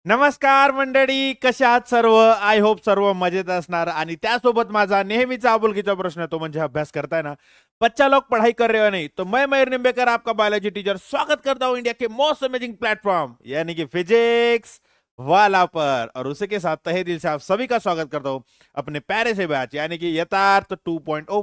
नमस्कार मंडळी, कशा आहात सर्व? आय होप सर्व मजेत असणार. आणि त्यासोबत माझा नेहमीचा आपुलकीचा प्रश्न तो म्हणजे अभ्यास करताय ना? बच्चा लोग पढ़ाई कर रहे हो नहीं? तो मैं मयूर निंबेकर आपका बायोलॉजी टीचर स्वागत करता हूं इंडिया के मोस्ट अमेजिंग प्लेटफॉर्म यानी कि फिजिक्स वाला पर। और उसी के साथ तहे दिल से आप सभी का स्वागत करता हूं अपने प्यारे से बैच यानी कि यथार्थ 2.0।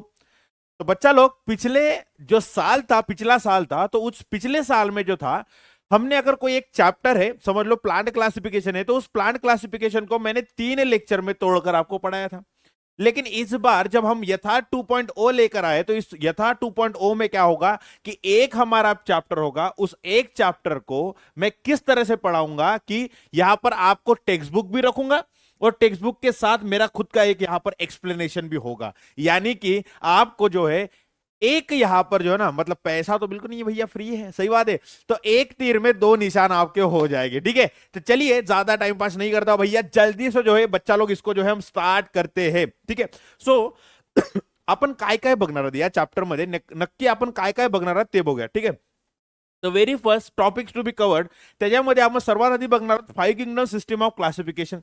तो बच्चा लोग पिछले जो साल था, पिछला साल था, तो उस पिछले साल में जो था, हमने अगर कोई एक चैप्टर है, समझ लो प्लांट क्लासिफिकेशन है, तो उस प्लांट क्लासिफिकेशन को मैंने 3 लेक्चर में तोड़कर आपको पढ़ाया था। लेकिन इस बार जब हम यथार्थ 2.0 लेकर आए तो इस यथार्थ 2.0 में क्या होगा कि एक हमारा चैप्टर होगा, उस एक चैप्टर को मैं किस तरह से पढ़ाऊंगा कि यहां पर आपको टेक्स्ट बुक भी रखूंगा और टेक्स्ट बुक के साथ मेरा खुद का एक यहां पर एक्सप्लेनेशन भी होगा। यानी कि आपको जो है एक यहां पर जो है ना, मतलब पैसा तो बिल्कुल नहीं है भैया, फ्री है, सही बात है। तो एक तीर में दो निशान आपके हो जाएंगे, ठीक है। तो चलिए ज्यादा टाइम पास नहीं करता भैया, जल्दी से जो है बच्चा लोग इसको जो है हम स्टार्ट करते हैं, ठीक है। सो आपण काय काय बघणार आहोत या चॅप्टर मध्ये, नक्की आपण काय काय बघणार आहोत ते बघूया, ठीक आहे। The very first topics to be covered, त्याच्यामध्ये आपण सर्वात आधी बघणार आहोत 5 किंगडम सिस्टम ऑफ क्लासिफिकेशन,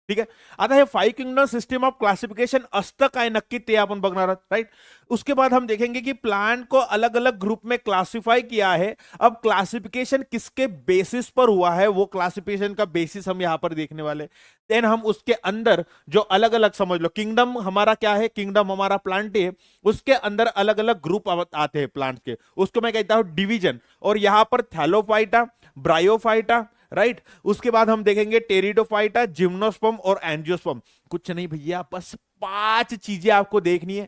ठीक है। आता हे 5 किंगडम सिस्टम ऑफ क्लासिफिकेशन असतं काय नक्की ते आपण बघणार आहोत, राइट। उसके बाद हम देखेंगे कि प्लांट को अलग अलग ग्रुप में क्लासिफाई किया है। अब क्लासिफिकेशन किसके बेसिस पर हुआ है, वो क्लासिफिकेशन का बेसिस हम यहां पर देखने वाले। देन हम उसके अंदर जो अलग अलग, समझ लो किंगडम हमारा क्या है, किंगडम हमारा प्लांट है, उसके अंदर अलग अलग ग्रुप आते हैं प्लांट के, उसको मैं कहता हूं डिवीजन। और यहां पर थैलोफाइटा, ब्रायोफाइटा, राइट। उसके बाद हम देखेंगे टेरिडोफाइटा, जिम्नोस्पर्म और एंजियोस्पर्म। कुछ नहीं भैया, बस 5 चीजें आपको देखनी है,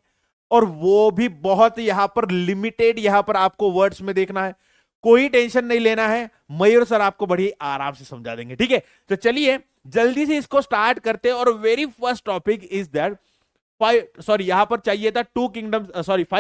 और वो भी बहुत यहां पर लिमिटेड, यहां पर आपको वर्ड्स में देखना है। कोई टेंशन नहीं लेना है, मयूर सर आपको बड़ी आराम से समझा देंगे, ठीक है। तो चलिए जल्दी से इसको स्टार्ट करते हैं। और very first topic is that यहां पर चाहिए था 5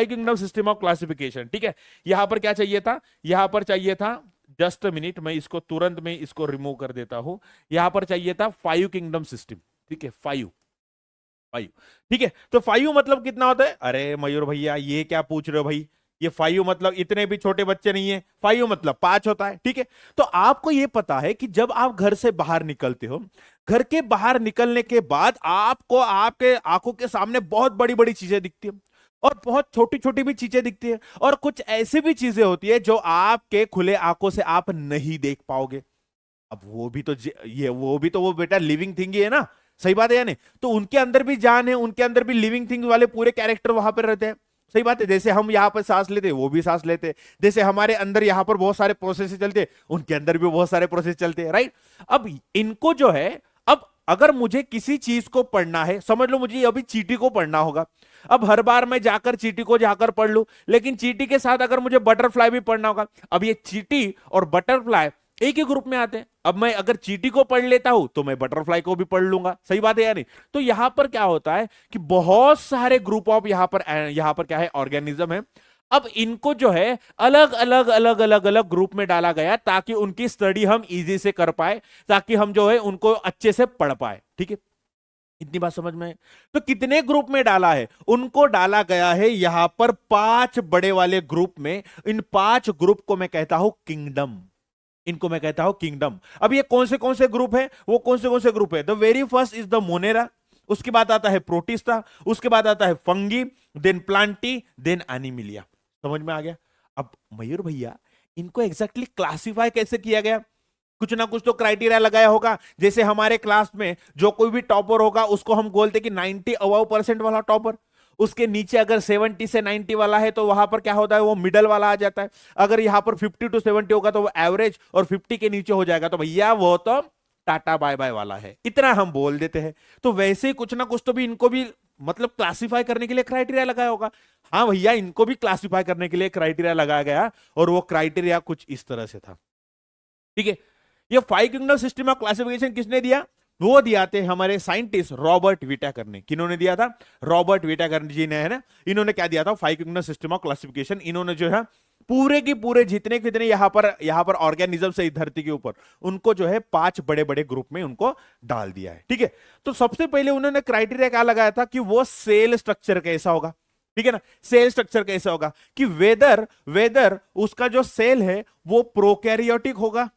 किंगडम सिस्टम ऑफ क्लासिफिकेशन, ठीक है। यहां पर क्या चाहिए था, यहां पर चाहिए था, जस्ट मिनट, मैं इसको तुरंत में इसको रिमूव कर देता हूं। यहां पर चाहिए था 5 किंगडम सिस्टम, ठीक है, 5, ठीक है। तो 5 मतलब कितना होता है? अरे मयूर भैया ये क्या पूछ रहे हो भाई, ये 5 मतलब इतने भी छोटे बच्चे नहीं है, 5 मतलब 5 होता है, ठीक है। तो आपको ये पता है कि जब आप घर से बाहर निकलते हो, घर के बाहर निकलने के बाद आपको आपके आंखों के सामने बहुत बड़ी बड़ी चीजें दिखती है, और बहुत छोटी छोटी भी चीजें दिखती है, और कुछ ऐसी भी चीजें होती है जो आपके खुले आंखों से आप नहीं देख पाओगे। अब वो भी तो वो बेटा लिविंग थिंग ही है ना, सही बात है या नहीं? तो उनके अंदर भी जान है, उनके अंदर भी लिविंग थिंग वाले पूरे कैरेक्टर वहां पर रहते हैं, सही बात है। जैसे हम यहाँ पर सांस लेते वो भी सांस लेते, जैसे हमारे अंदर यहाँ पर बहुत सारे प्रोसेस चलते, उनके अंदर भी बहुत सारे प्रोसेस चलते हैं, राइट। अब इनको जो है, अब अगर मुझे किसी चीज को पढ़ना है, समझ लो मुझे अभी चींटी को पढ़ना होगा। अब हर बार मैं जाकर चींटी को जाकर पढ़ लू, लेकिन चींटी के साथ अगर मुझे बटरफ्लाई भी पढ़ना होगा, अब ये चींटी और बटरफ्लाई एक ही ग्रुप में आते हैं। अब मैं अगर चींटी को पढ़ लेता हूं तो मैं बटरफ्लाई को भी पढ़ लूंगा, सही बात है या नहीं? तो यहां पर क्या होता है कि बहुत सारे ग्रुप ऑफ यहां पर क्या है, ऑर्गेनिज्म है। अब इनको जो है अलग अलग अलग अलग अलग ग्रुप में डाला गया ताकि उनकी स्टडी हम इजी से कर पाए, ताकि हम जो है उनको अच्छे से पढ़ पाए, ठीक है। इतनी बात समझ में? तो कितने ग्रुप में डाला है? उनको डाला गया है यहां पर 5 बड़े वाले ग्रुप में। इन 5 ग्रुप को मैं कहता हूं किंगडम, इनको मैं कहता हूं किंगडम। अब ये कौन से ग्रुप है, वो कौन से ग्रुप है? The very first is the Monera, उसके बाद आता है प्रोटिस्टा, उसके बाद आता है Fungi, then Plantae, then Animalia. समझ में आ गया? अब मयूर भैया इनको एग्जैक्टली क्लासिफाई कैसे किया गया? कुछ ना कुछ तो क्राइटेरिया लगाया होगा। जैसे हमारे क्लास में जो कोई भी टॉपर होगा उसको हम बोलते कि 90% वाला टॉपर, उसके नीचे अगर 70 से 90 वाला है तो वहां पर क्या होता है, वो मिडल वाला आ जाता है। अगर यहां पर 50 to 70 होगा तो वो एवरेज, और 50 के नीचे हो जाएगा तो भैया वो तो टाटा बाय बाय वाला है, इतना हम बोल देते हैं। तो वैसे ही कुछ ना कुछ तो भी इनको भी मतलब क्लासिफाई करने के लिए क्राइटेरिया लगाया होगा। हाँ भैया, इनको भी क्लासिफाई करने के लिए क्राइटेरिया लगाया गया, और वो क्राइटेरिया कुछ इस तरह से था, ठीक है। ये 5 किंगडम सिस्टम ऑफ क्लासिफिकेशन किसने दिया? वो दिया थे हमारे साइंटिस्ट रॉबर्ट विटाकर ने। किन्होंने दिया था? रॉबर्ट विटाकर जी ने, है ना। इन्होंने क्या दिया था? 5 किंगडम सिस्टम ऑफ क्लासिफिकेशन। इन्होंने जो है पूरे की पूरे जितने कितने यहां पर ऑर्गेनिज्म से धरती के ऊपर, उनको जो है 5 बड़े बड़े ग्रुप में उनको डाल दिया है, ठीक है। तो सबसे पहले उन्होंने क्राइटेरिया क्या लगाया था कि वो सेल स्ट्रक्चर कैसा होगा, ठीक है ना। सेल स्ट्रक्चर कैसा होगा कि वेदर वेदर उसका जो सेल है वो प्रोकैरियोटिक होगा,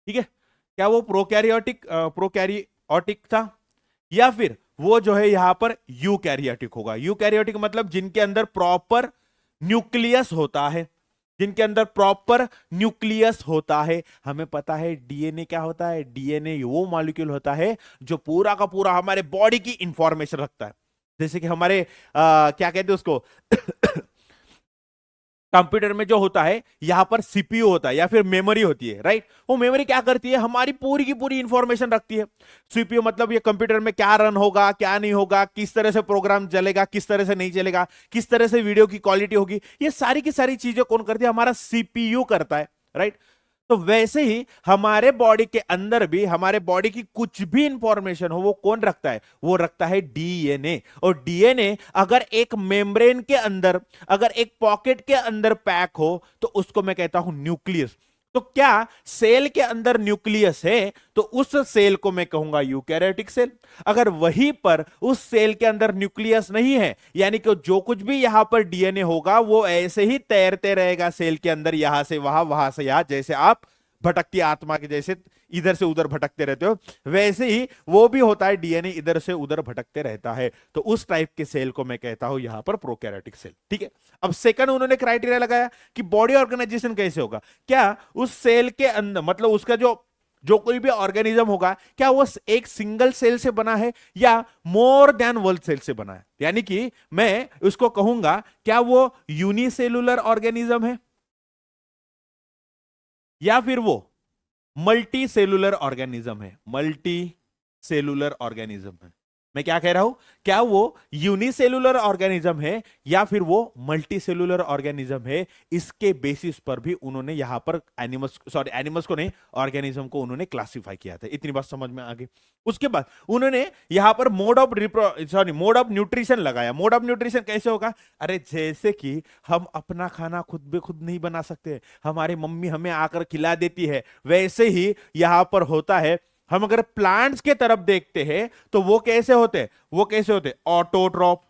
ठीक है। क्या वो प्रोकैरियोटिक था, या फिर वो जो है यहां पर यूकैरियोटिक होगा। यूकैरियोटिक मतलब जिनके अंदर प्रॉपर न्यूक्लियस होता है, जिनके अंदर प्रॉपर न्यूक्लियस होता है। हमें पता है डीएनए क्या होता है, डीएनए वो मॉलिक्यूल होता है जो पूरा का पूरा हमारे बॉडी की इंफॉर्मेशन रखता है। जैसे कि हमारे क्या कहते हैं उसको कंप्यूटर में जो होता है यहां पर सीपीयू होता है या फिर मेमोरी होती है, राइट। वो मेमोरी क्या करती है, हमारी पूरी की पूरी इंफॉर्मेशन रखती है। सीपीयू मतलब ये कंप्यूटर में क्या रन होगा, क्या नहीं होगा, किस तरह से प्रोग्राम चलेगा, किस तरह से नहीं चलेगा, किस तरह से वीडियो की क्वालिटी होगी, ये सारी की सारी चीजें कौन करती है, हमारा सीपीयू करता है, राइट। तो वैसे ही हमारे बॉडी के अंदर भी हमारे बॉडी की कुछ भी इंफॉर्मेशन हो वो कौन रखता है, वो रखता है डीएनए। और डीएनए अगर एक मेम्ब्रेन के अंदर, अगर एक पॉकेट के अंदर पैक हो तो उसको मैं कहता हूं न्यूक्लियस। तो क्या सेल के अंदर न्यूक्लियस है तो उस सेल को मैं कहूंगा यूकैरियोटिक सेल। अगर वहीं पर उस सेल के अंदर न्यूक्लियस नहीं है, यानी कि जो कुछ भी यहां पर डीएनए होगा वो ऐसे ही तैरते रहेगा सेल के अंदर, यहां से वहां, वहां से यहां, जैसे आप भटकती आत्मा के जैसे इधर से उधर भटकते रहते हो, वैसे ही वो भी होता है, डीएनए इधर से उधर भटकते रहता है। तो उस टाइप के सेल को मैं कहता हूं यहां पर प्रोकैरियोटिक सेल, ठीक है। अब सेकंड उन्होंने क्राइटेरिया लगाया कि बॉडी ऑर्गेनाइजेशन कैसे होगा, क्या उस सेल के अंदर मतलब उसका जो कोई भी ऑर्गेनिज्म होगा क्या वो एक सिंगल सेल से बना है या मोर देन वन सेल से बना है। यानी कि मैं उसको कहूंगा क्या वो यूनिसेलुलर ऑर्गेनिज्म है या फिर वो मल्टी सेलुलर ऑर्गेनिज्म है। मल्टी सेलुलर ऑर्गेनिज्म है, मैं क्या कह रहा हूं, क्या वो यूनिसेलुलर ऑर्गेनिज्म है या फिर वो मल्टी सेलुलर ऑर्गेनिज्म है। इसके बेसिस पर भी उन्होंने यहां पर एनिमल्स को नहीं, ऑर्गेनिज्म को उन्होंने क्लासिफाई किया था। इतनी बात समझ में आ गई। उसके बाद उन्होंने यहां पर मोड ऑफ न्यूट्रिशन लगाया। मोड ऑफ न्यूट्रिशन कैसे होगा, अरे जैसे कि हम अपना खाना खुद बे खुद नहीं बना सकते, हमारी मम्मी हमें आकर खिला देती है, वैसे ही यहां पर होता है। हम अगर प्लांट्स के तरफ देखते हैं तो वो कैसे होते, वो कैसे होते, ऑटोट्रॉप।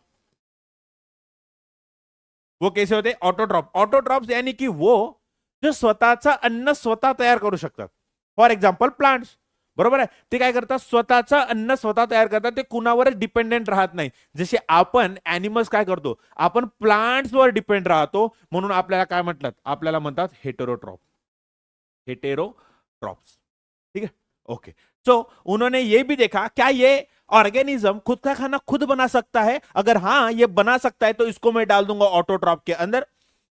वो कैसे होते, ऑटोट्रॉप। ऑटोट्रॉप्स यानी कि वो जो स्वतःचा अन्न स्वतः तयार करू शकतात। फॉर एक्झाम्पल प्लांट्स, बरोबर आहे, ते काय करतात, स्वतःचा अन्न स्वतः तयार करतात, ते कुणावरच डिपेंडेंट राहत नाही। जसे आपण ॲनिमल्स काय करतो, आपण प्लांट्सवर डिपेंड राहतो, म्हणून आपल्याला काय म्हणतात, आपल्याला म्हणतात हेटेरोट्रॉप, हेटेरोट्रॉप्स, ठीक है, ओके। तो उन्होंने ये भी देखा क्या ये ऑर्गेनिज्म खुद का खाना खुद बना सकता है। अगर हाँ ये बना सकता है तो इसको मैं डाल दूंगा ऑटोट्रॉप के अंदर।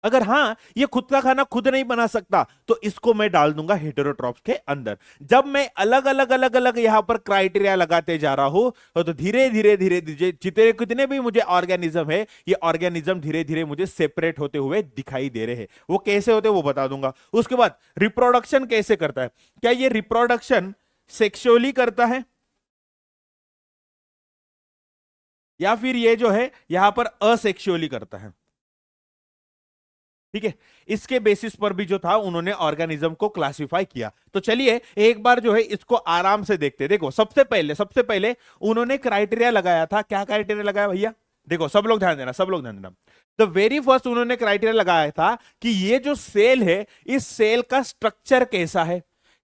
अगर हाँ ये खुद का खाना खुद नहीं बना सकता तो इसको मैं डाल दूंगा हेटेरोट्रॉप्स के अंदर। जब मैं अलग अलग यहां पर क्राइटेरिया लगाते जा रहा हूं तो धीरे धीरे जितने कितने भी मुझे ऑर्गेनिज्म है, ये ऑर्गेनिज्म धीरे धीरे मुझे सेपरेट होते हुए दिखाई दे रहे हैं। वो कैसे होते वो बता दूंगा। उसके बाद रिप्रोडक्शन कैसे करता है, क्या ये रिप्रोडक्शन सेक्सुअली करता है या फिर ये जो है यहां पर असेक्सुअली करता है, ठीक है। इसके बेसिस पर भी जो था उन्होंने ऑर्गेनिज्म को क्लासिफाई किया। तो चलिए एक बार जो है इसको आराम से देखते। देखो सबसे पहले उन्होंने क्राइटेरिया लगाया था। क्या क्राइटेरिया लगाया भैया, देखो सब लोग ध्यान देना, सब लोग ध्यान देना। तो वेरी फर्स्ट उन्होंने क्राइटेरिया लगाया था कि ये जो सेल है इस सेल का स्ट्रक्चर कैसा है,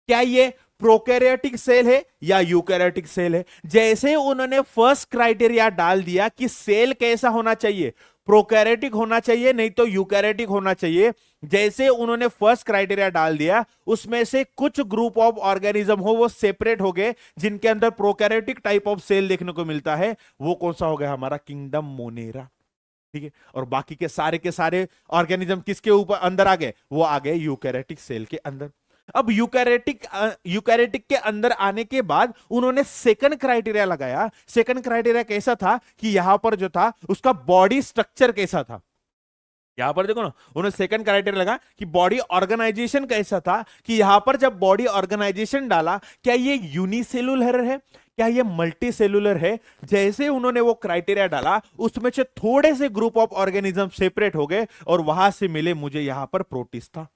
क्या ये प्रोकैरियोटिक सेल है या यूकैरियोटिक सेल है। जैसे उन्होंने फर्स्ट क्राइटेरिया डाल दिया कि सेल कैसा होना चाहिए, प्रोकैरियोटिक होना चाहिए नहीं तो यूकैरियोटिक होना चाहिए। जैसे उन्होंने फर्स्ट क्राइटेरिया डाल दिया उसमें से कुछ ग्रुप ऑफ ऑर्गेनिज्म हो वो सेपरेट हो गए जिनके अंदर प्रोकैरियोटिक टाइप ऑफ सेल देखने को मिलता है। वो कौन सा हो गया, हमारा किंगडम मोनेरा, ठीक है। और बाकी के सारे ऑर्गेनिज्म किसके ऊपर अंदर आ गए, वो आ गए यूकैरियोटिक सेल के अंदर। अब यूकैरियोटिक के अंदर आने के बाद उन्होंने सेकंड क्राइटेरिया लगाया। सेकंड क्राइटेरिया कैसा था कि यहां पर जो था उसका बॉडी स्ट्रक्चर कैसा था। यहां पर देखो ना, उन्होंने सेकंड क्राइटेरिया लगा कि बॉडी ऑर्गेनाइजेशन कैसा था, कि यहां पर जब बॉडी ऑर्गेनाइजेशन डाला क्या ये यूनिसेलुलर है, क्या ये मल्टी सेलुलर है। जैसे उन्होंने वो क्राइटेरिया डाला उसमें से थोड़े से ग्रुप ऑफ ऑर्गेनिज्म सेपरेट हो गए और वहां से मिले मुझे यहां पर प्रोटिस्टा,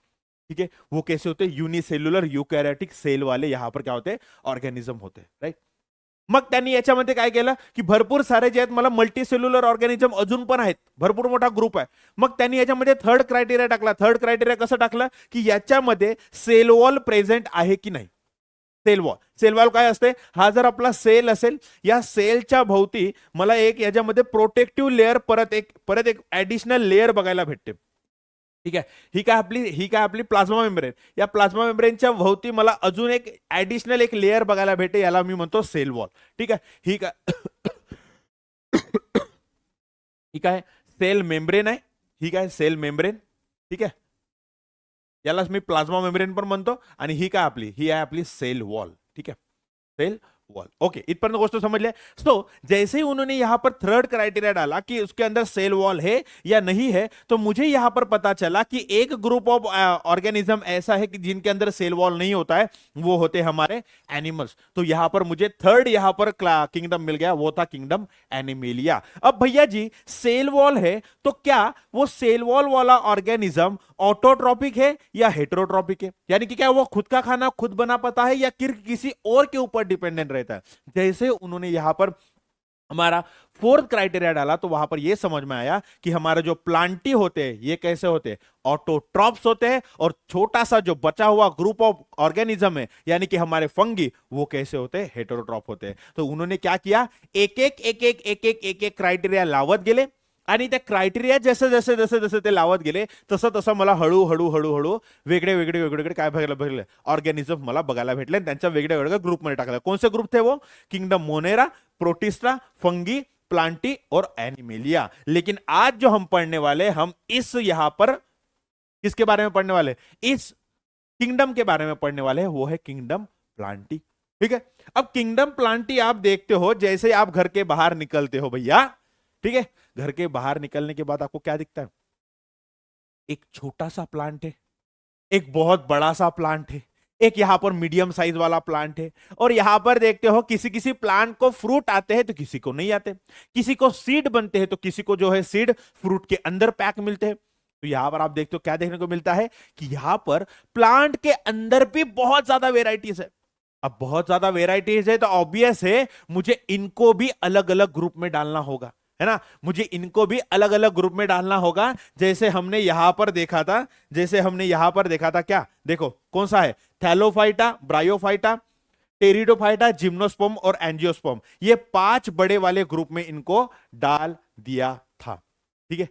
ठीक है। वो कैसे होते, यूनिसेल्युलर यूकैरियोटिक सेल वाले यहां पर क्या होते, ऑर्गेनिज्म होते, राइट। मग त्यांनी याच्यामध्ये काय केलं की भरपूर सारे जे आहेत मला मल्टीसेल्युलर ऑर्गॅनिझम अजून पण आहेत, भरपूर मोठा ग्रुप आहे। मग त्यांनी याच्यामध्ये थर्ड क्रायटेरिया टाकला। थर्ड क्रायटेरिया कसं टाकलं की याच्यामध्ये सेल वॉल प्रेझेंट आहे की नाही, सेल वॉल. सेल वॉल काय असते, हा जर आपला सेल असेल, या सेलच्या भोवती मला एक याच्यामध्ये प्रोटेक्टिव्ह लेअर परत एक ऍडिशनल लेअर बघायला भेटते. ठीक आहे, ही काय आपली प्लाझ्मा मेम्ब्रेन. या प्लाझ्मा मेम्ब्रेनच्या भोवती मला अजून एक ऍडिशनल एक लेअर बघायला भेटे, याला मी म्हणतो सेल वॉल. ठीक आहे, ही काय सेल मेम्ब्रेन आहे, ही काय सेल मेम्ब्रेन. ठीक आहे, यालाच मी प्लाझ्मा मेम्ब्रेन पण म्हणतो. आणि ही काय आपली, ही आहे आपली सेल वॉल. ठीक है, सेल वॉल. ओके, इतपर्यंत गोष्ट समझ लिया. सो जैसे ही उन्होंने यहां पर थर्ड क्राइटेरिया डाला कि उसके अंदर सेल वॉल है या नहीं है, तो मुझे यहां पर पता चला कि एक ग्रुप ऑफ ऑर्गेनिज्म ऐसा है कि जिनके अंदर सेल वॉल नहीं होता है, वो होते हमारे एनिमल्स. तो यहां पर मुझे थर्ड यहां पर किंगडम मिल गया, वो था किंगडम एनिमेलिया. अब भैया जी सेल वॉल है, तो क्या वो सेल वॉल वाला ऑर्गेनिज्म ऑटोट्रॉपिक है या हेटेरोट्रॉपिक है, यानी कि क्या वो खुद का खाना खुद बना पाता है या किसी और के ऊपर डिपेंडेंट रहता है. जैसे उन्होंने यहां पर हमारा फोर्थ क्राइटेरिया डाला, तो वहां पर यह समझ में आया कि हमारे जो प्लांटी होते हैं ये कैसे होते हैं, ऑटोट्रॉप्स होते हैं. और छोटा सा जो बचा हुआ ग्रुप ऑफ ऑर्गेनिज्म है, यानी कि हमारे फंगी, वो कैसे होते हैं, हेटेरोट्रॉप होते हैं. तो उन्होंने क्या किया, एक क्राइटेरिया लावत गेले. आणि त्या क्रायटेरिया जसे ते लावत गेले, तसं मला हळूहळू वेगळे काय बघायला ऑर्गॅनिझम मला बघायला भेटले. त्यांच्या वेगळ्या ग्रुपमध्ये टाकलं. कौन से ग्रुप थे वो, kingdom Monera, protista, fungi, Plantae और एनिमेलिया. लेकिन आज जो हम पढ़ने वाले, हम इस यहां पर किसके बारे में पढ़ने वाले, इस किंगडम के बारे में पढ़ने वाले हैं, वो है किंगडम प्लांटी. ठीक है, अब किंगडम प्लांटी आप देखते हो जैसे आप घर के बाहर निकलते हो भैया. ठीक है, घर के बाहर निकलने के बाद आपको क्या दिखता है, एक छोटा सा प्लांट है, एक बहुत बड़ा सा प्लांट है, एक यहां पर मीडियम साइज वाला प्लांट है. और यहां पर देखते हो किसी प्लांट को फ्रूट आते हैं तो किसी को नहीं आते, किसी को सीड बनते हैं तो किसी को जो है सीड फ्रूट के अंदर पैक मिलते हैं. तो यहां पर आप देखते हो क्या देखने को मिलता है कि यहां पर प्लांट के अंदर भी बहुत ज्यादा वेराइटीज है. अब बहुत ज्यादा वेराइटीज है तो ऑब्वियस है मुझे इनको भी अलग अलग ग्रुप में डालना होगा, है ना. मुझे इनको भी अलग अलग ग्रुप में डालना होगा. जैसे हमने यहां पर देखा था, क्या देखो कौन सा है, थैलोफाइटा, ब्रायोफाइटा, टेरिडोफाइटा, जिम्नोस्पर्म और एंजियोस्पर्म. ये 5 बड़े वाले ग्रुप में इनको डाल दिया था. ठीक है,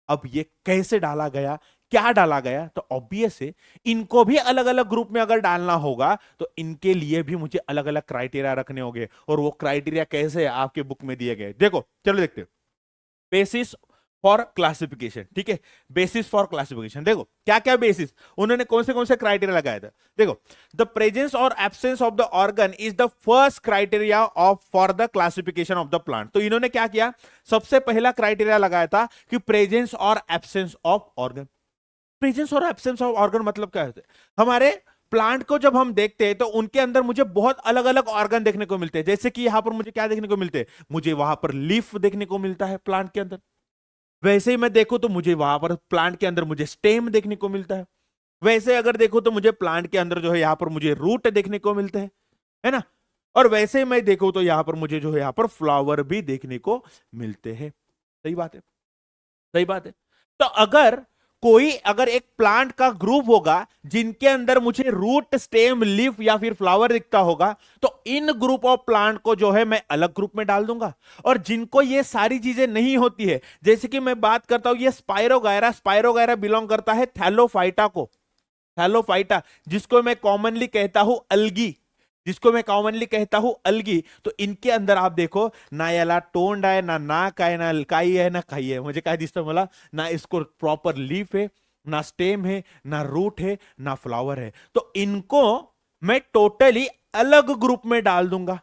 अब ये कैसे डाला गया, क्या डाला गया, तो ऑब्वियस है इनको भी अलग अलग ग्रुप में अगर डालना होगा तो इनके लिए भी मुझे अलग अलग क्राइटेरिया रखने होंगे. और वो क्राइटेरिया कैसे है, आपके बुक में दिए गए. देखो चलो देखते हैं. Basis for classification. ठीक है, बेसिस फॉर क्लासिफिकेशन. देखो क्या क्या बेसिस, उन्होंने कौन से क्राइटेरिया लगाया था. देखो, द प्रेजेंस और absence of the organ is the first criteria of for the classification of the plant. तो इन्होंने क्या किया, सबसे पहला क्राइटेरिया लगाया था कि प्रेजेंस और एब्सेंस ऑफ ऑर्गन. प्रेजेंस और एब्सेंस ऑफ ऑर्गन मतलब क्या है, हमारे प्लांट को जब हम देखते हैं तो उनके अंदर मुझे बहुत अलग अलग ऑर्गन देखने को मिलते हैं. जैसे कि यहां पर मुझे क्या देखने को मिलते हैं, मुझे वहां पर लीफ देखने को मिलता है प्लांट के अंदर. वैसे ही मैं देखूं तो मुझे वहां पर प्लांट के अंदर मुझे स्टेम देखने को मिलता है. वैसे अगर देखूं तो मुझे प्लांट के अंदर जो है यहां पर मुझे रूट देखने को मिलते हैं, है ना. और वैसे ही मैं देखूं तो यहां पर मुझे जो है यहां पर फ्लावर भी देखने को मिलते हैं. सही बात है, सही बात है. तो अगर एक प्लांट का ग्रुप होगा जिनके अंदर मुझे रूट, स्टेम, लीफ या फिर फ्लावर दिखता होगा, तो इन ग्रुप ऑफ प्लांट को जो है मैं अलग ग्रुप में डाल दूंगा. और जिनको ये सारी चीजें नहीं होती है, जैसे कि मैं बात करता हूं ये स्पाइरोगायरा बिलोंग करता है थैलोफाइटा को, थैलोफाइटा, जिसको मैं कॉमनली कहता हूं अलगी. तो इनके अंदर आप देखो ना याला तोंड आहे, ना नाक आहे, ना काही आहे, ना काही आहे. म्हणजे काय दिसतं मला, ना इसको प्रॉपर लीफ है, ना स्टेम है, ना रूट है, ना फ्लावर है. तो इनको मैं टोटली अलग ग्रुप में डाल दूंगा,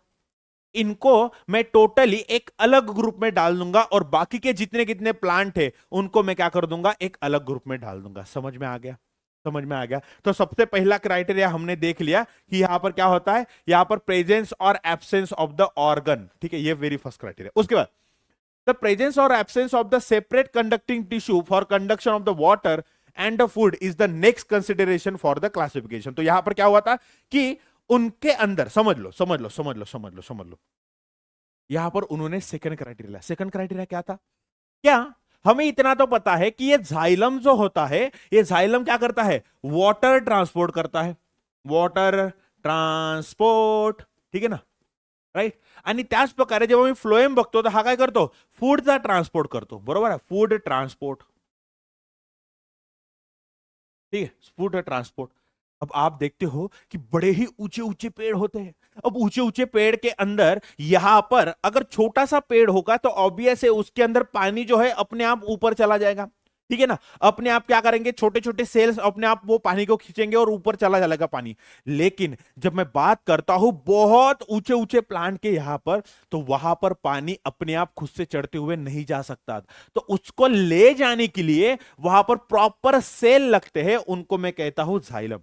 एक अलग ग्रुप में डाल दूंगा. और बाकी के जितने कितने प्लांट है उनको मैं क्या कर दूंगा, एक अलग ग्रुप में डाल दूंगा. समझ में आ गया. तो सबसे पहला क्राइटेरिया हमने देख लिया कि यहां पर क्या होता है, यहां पर प्रेजेंस और एब्सेंस ऑफ द ऑर्गन. ठीक है, ये वेरी फर्स्ट क्राइटेरिया. उसके बाद द प्रेजेंस और absence of the separate conducting tissue for conduction of the water and the food is the next consideration for the classification. तो यहां पर क्या हुआ था कि उनके अंदर, समझ लो, यहां पर उन्होंने सेकंड क्राइटेरिया क्या था, क्या हमें इतना तो पता है कि ये जाइलम जो होता है, ये जाइलम क्या करता है, वाटर ट्रांसपोर्ट करता है. वाटर ट्रान्सपोर्ट, ठीक आहे ना, राईट. आणि त्याच प्रकारे जेव्हा मी फ्लोएम बघतो तर हा काय करतो, फूडचा ट्रान्सपोर्ट करतो, बरोबर आहे, फूड ट्रांसपोर्ट, ठीक है, फूड ट्रांसपोर्ट. अब आप देखते हो कि बड़े ही ऊंचे ऊंचे पेड़ होते हैं. अब ऊंचे ऊंचे पेड़ के अंदर यहां पर अगर छोटा सा पेड़ होगा तो ऑब्वियस है उसके अंदर पानी जो है अपने आप ऊपर चला जाएगा, ठीक है ना. अपने आप क्या करेंगे, छोटे छोटे सेल्स अपने आप वो पानी को खींचेंगे और ऊपर चला जाएगा पानी. लेकिन जब मैं बात करता हूं बहुत ऊंचे ऊंचे प्लांट के यहां पर, तो वहां पर पानी अपने आप खुद से चढ़ते हुए नहीं जा सकता. तो उसको ले जाने के लिए वहां पर प्रॉपर सेल लगते हैं, उनको मैं कहता हूं जाइलम,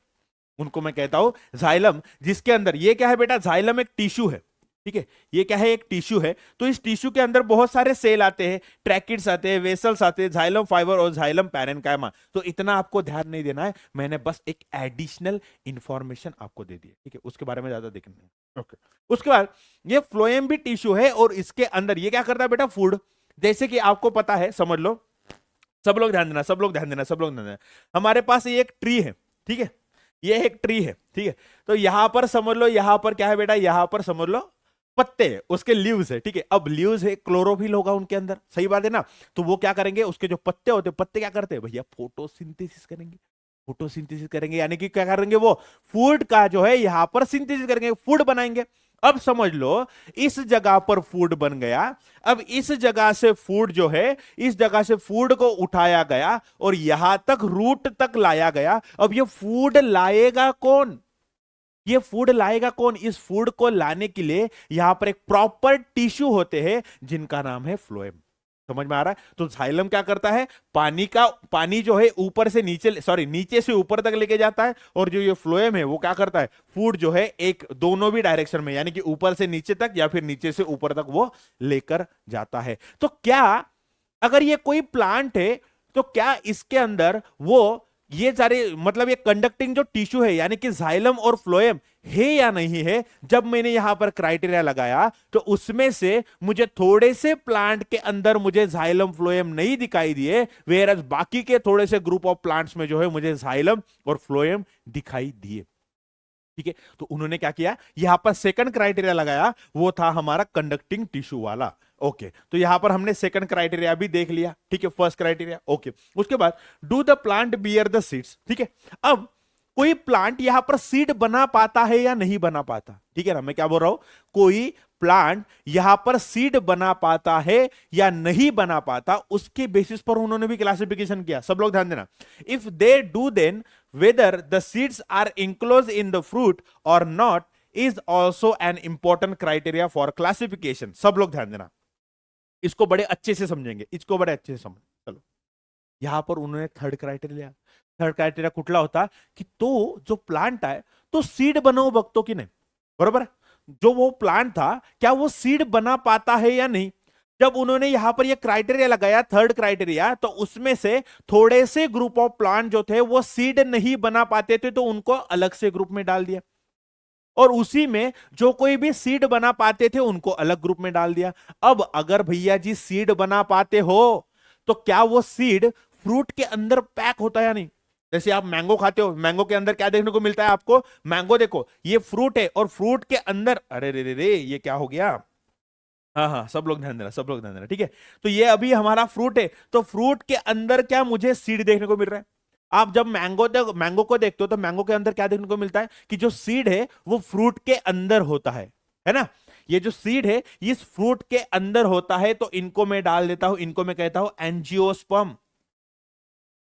उनको मैं कहता हूं जाइलम. जिसके अंदर ये क्या है बेटा, जाइलम एक टिश्यू है, ठीक है, ये क्या है, एक टिश्यू है. तो इस टिश्यू के अंदर बहुत सारे सेल आते हैं, ट्रैकिड्स आते हैं, वेसल्स आते हैं, जाइलम फाइबर और जाइलम पैरेन्काइमा. तो इतना आपको ध्यान नहीं देना है, मैंने बस एक एडिशनल इंफॉर्मेशन आपको दे दी है, ठीक है, उसके बारे में ज्यादा देखना है. ओके, उसके बाद ये फ्लोएम भी टिश्यू है और इसके अंदर ये क्या करता है बेटा, फूड. जैसे कि आपको पता है, समझ लो, सब लोग ध्यान देना, सब लोग ध्यान देना, सब लोग ध्यान देना. हमारे पास ये एक ट्री है, ठीक है, ये एक ट्री है, ठीक है. तो यहां पर समझ लो, यहां पर क्या है बेटा, यहां पर समझ लो पत्ते है, उसके लीव्स है, ठीक है. अब लीव्स है, क्लोरोफिल होगा उनके अंदर, सही बात है ना. तो वो क्या करेंगे, उसके जो पत्ते होते हैं, पत्ते क्या करते हैं भैया, फोटोसिंथेसिस करेंगे, फोटोसिंथेसिस करेंगे, यानी कि क्या करेंगे, वो फूड का जो है यहां पर सिंथेसिस करेंगे, फूड बनाएंगे. अब समझ लो इस जगह पर फूड बन गया. अब इस जगह से फूड जो है, इस जगह से फूड को उठाया गया और यहां तक रूट तक लाया गया. अब ये फूड लाएगा कौन, ये फूड लाएगा कौन, इस फूड को लाने के लिए यहां पर एक प्रॉपर टिश्यू होते हैं जिनका नाम है फ्लोएम. समझ में आ रहा है. तो जाइलम क्या करता है, पानी जो है ऊपर से नीचे, सॉरी नीचे से ऊपर तक लेके जाता है, और जो ये फ्लोएम है वो क्या करता है, फूड जो है एक दोनों भी डायरेक्शन में, यानी कि ऊपर से नीचे तक या फिर नीचे से ऊपर तक वो लेकर जाता है. तो क्या अगर ये कोई प्लांट है तो क्या इसके अंदर वो ये सारे मतलब ये कंडक्टिंग जो टिश्यू है यानी कि जाइलम और फ्लोएम है या नहीं है. जब मैंने यहां पर क्राइटेरिया लगाया तो उसमें से मुझे थोड़े से प्लांट के अंदर मुझे जाइलम फ्लोएम नहीं दिखाई दिए, वेयर बाकी के थोड़े से ग्रुप ऑफ प्लांट्स में जो है मुझे जाइलम और फ्लोएम दिखाई दिए, ठीक है. तो उन्होंने क्या किया, यहां पर सेकंड क्राइटेरिया लगाया, वो था हमारा कंडक्टिंग टिश्यू वाला. ओके, तो यहां पर हमने सेकंड क्राइटेरिया भी देख लिया, ठीक है, फर्स्ट क्राइटेरिया. ओके, उसके बाद do the plant bear the seeds, ठीक है. अब कोई प्लांट यहां पर सीड बना पाता है या नहीं बना पाता, ठीक है ना, मैं क्या बोल रहा हूं, कोई प्लांट यहां पर सीड बना पाता है या नहीं बना पाता, उसके बेसिस पर उन्होंने भी क्लासिफिकेशन किया. सब लोग ध्यान देना. If they do then whether the seeds are enclose in the fruit or not is also an important criteria for classification. सब लोग ध्यान देना, इसको बड़े अच्छे से समझेंगे, इसको बड़े अच्छे से समझ. चलो, यहां पर उन्होंने थर्ड क्राइटेरिया, थर्ड क्राइटेरिया कुठला होता की तो जो प्लांट आहे तो सीड बनवू बघतो की नाही, बरोबर. जो वो प्लांट था क्या वो सीड बना पाता है या नहीं. जब उन्होंने यहां पर ये क्राइटेरिया लगाया, थर्ड क्राइटेरिया, तो उसमें से थोड़े से ग्रुप ऑफ प्लांट जो थे वो सीड नहीं बना पाते थे, तो उनको अलग से ग्रुप में डाल दिया. और उसी में जो कोई भी सीड बना पाते थे उनको अलग ग्रुप में डाल दिया. अब अगर भैया जी सीड बना पाते हो तो क्या वो सीड फ्रूट के अंदर पैक होता है या नहीं. जैसे आप मैंगो खाते हो, मैंगो के अंदर क्या देखने को मिलता है आपको, मैंगो देखो ये फ्रूट है और फ्रूट के अंदर, अरे रे रे रे ये क्या हो गया, हाँ हाँ सब लोग ध्यान देना, सब लोग ध्यान देना, ठीक है. तो ये अभी हमारा फ्रूट है, तो फ्रूट के अंदर क्या मुझे सीड देखने को मिल रहा है. आप जब मैंगो को देखते हो तो मैंगो के अंदर क्या देखने को मिलता है कि जो सीड है वो फ्रूट के अंदर होता है ना. ये जो सीड है इस फ्रूट के अंदर होता है, तो इनको मैं डाल देता हूं, इनको मैं कहता हूं एंजियोस्पर्म,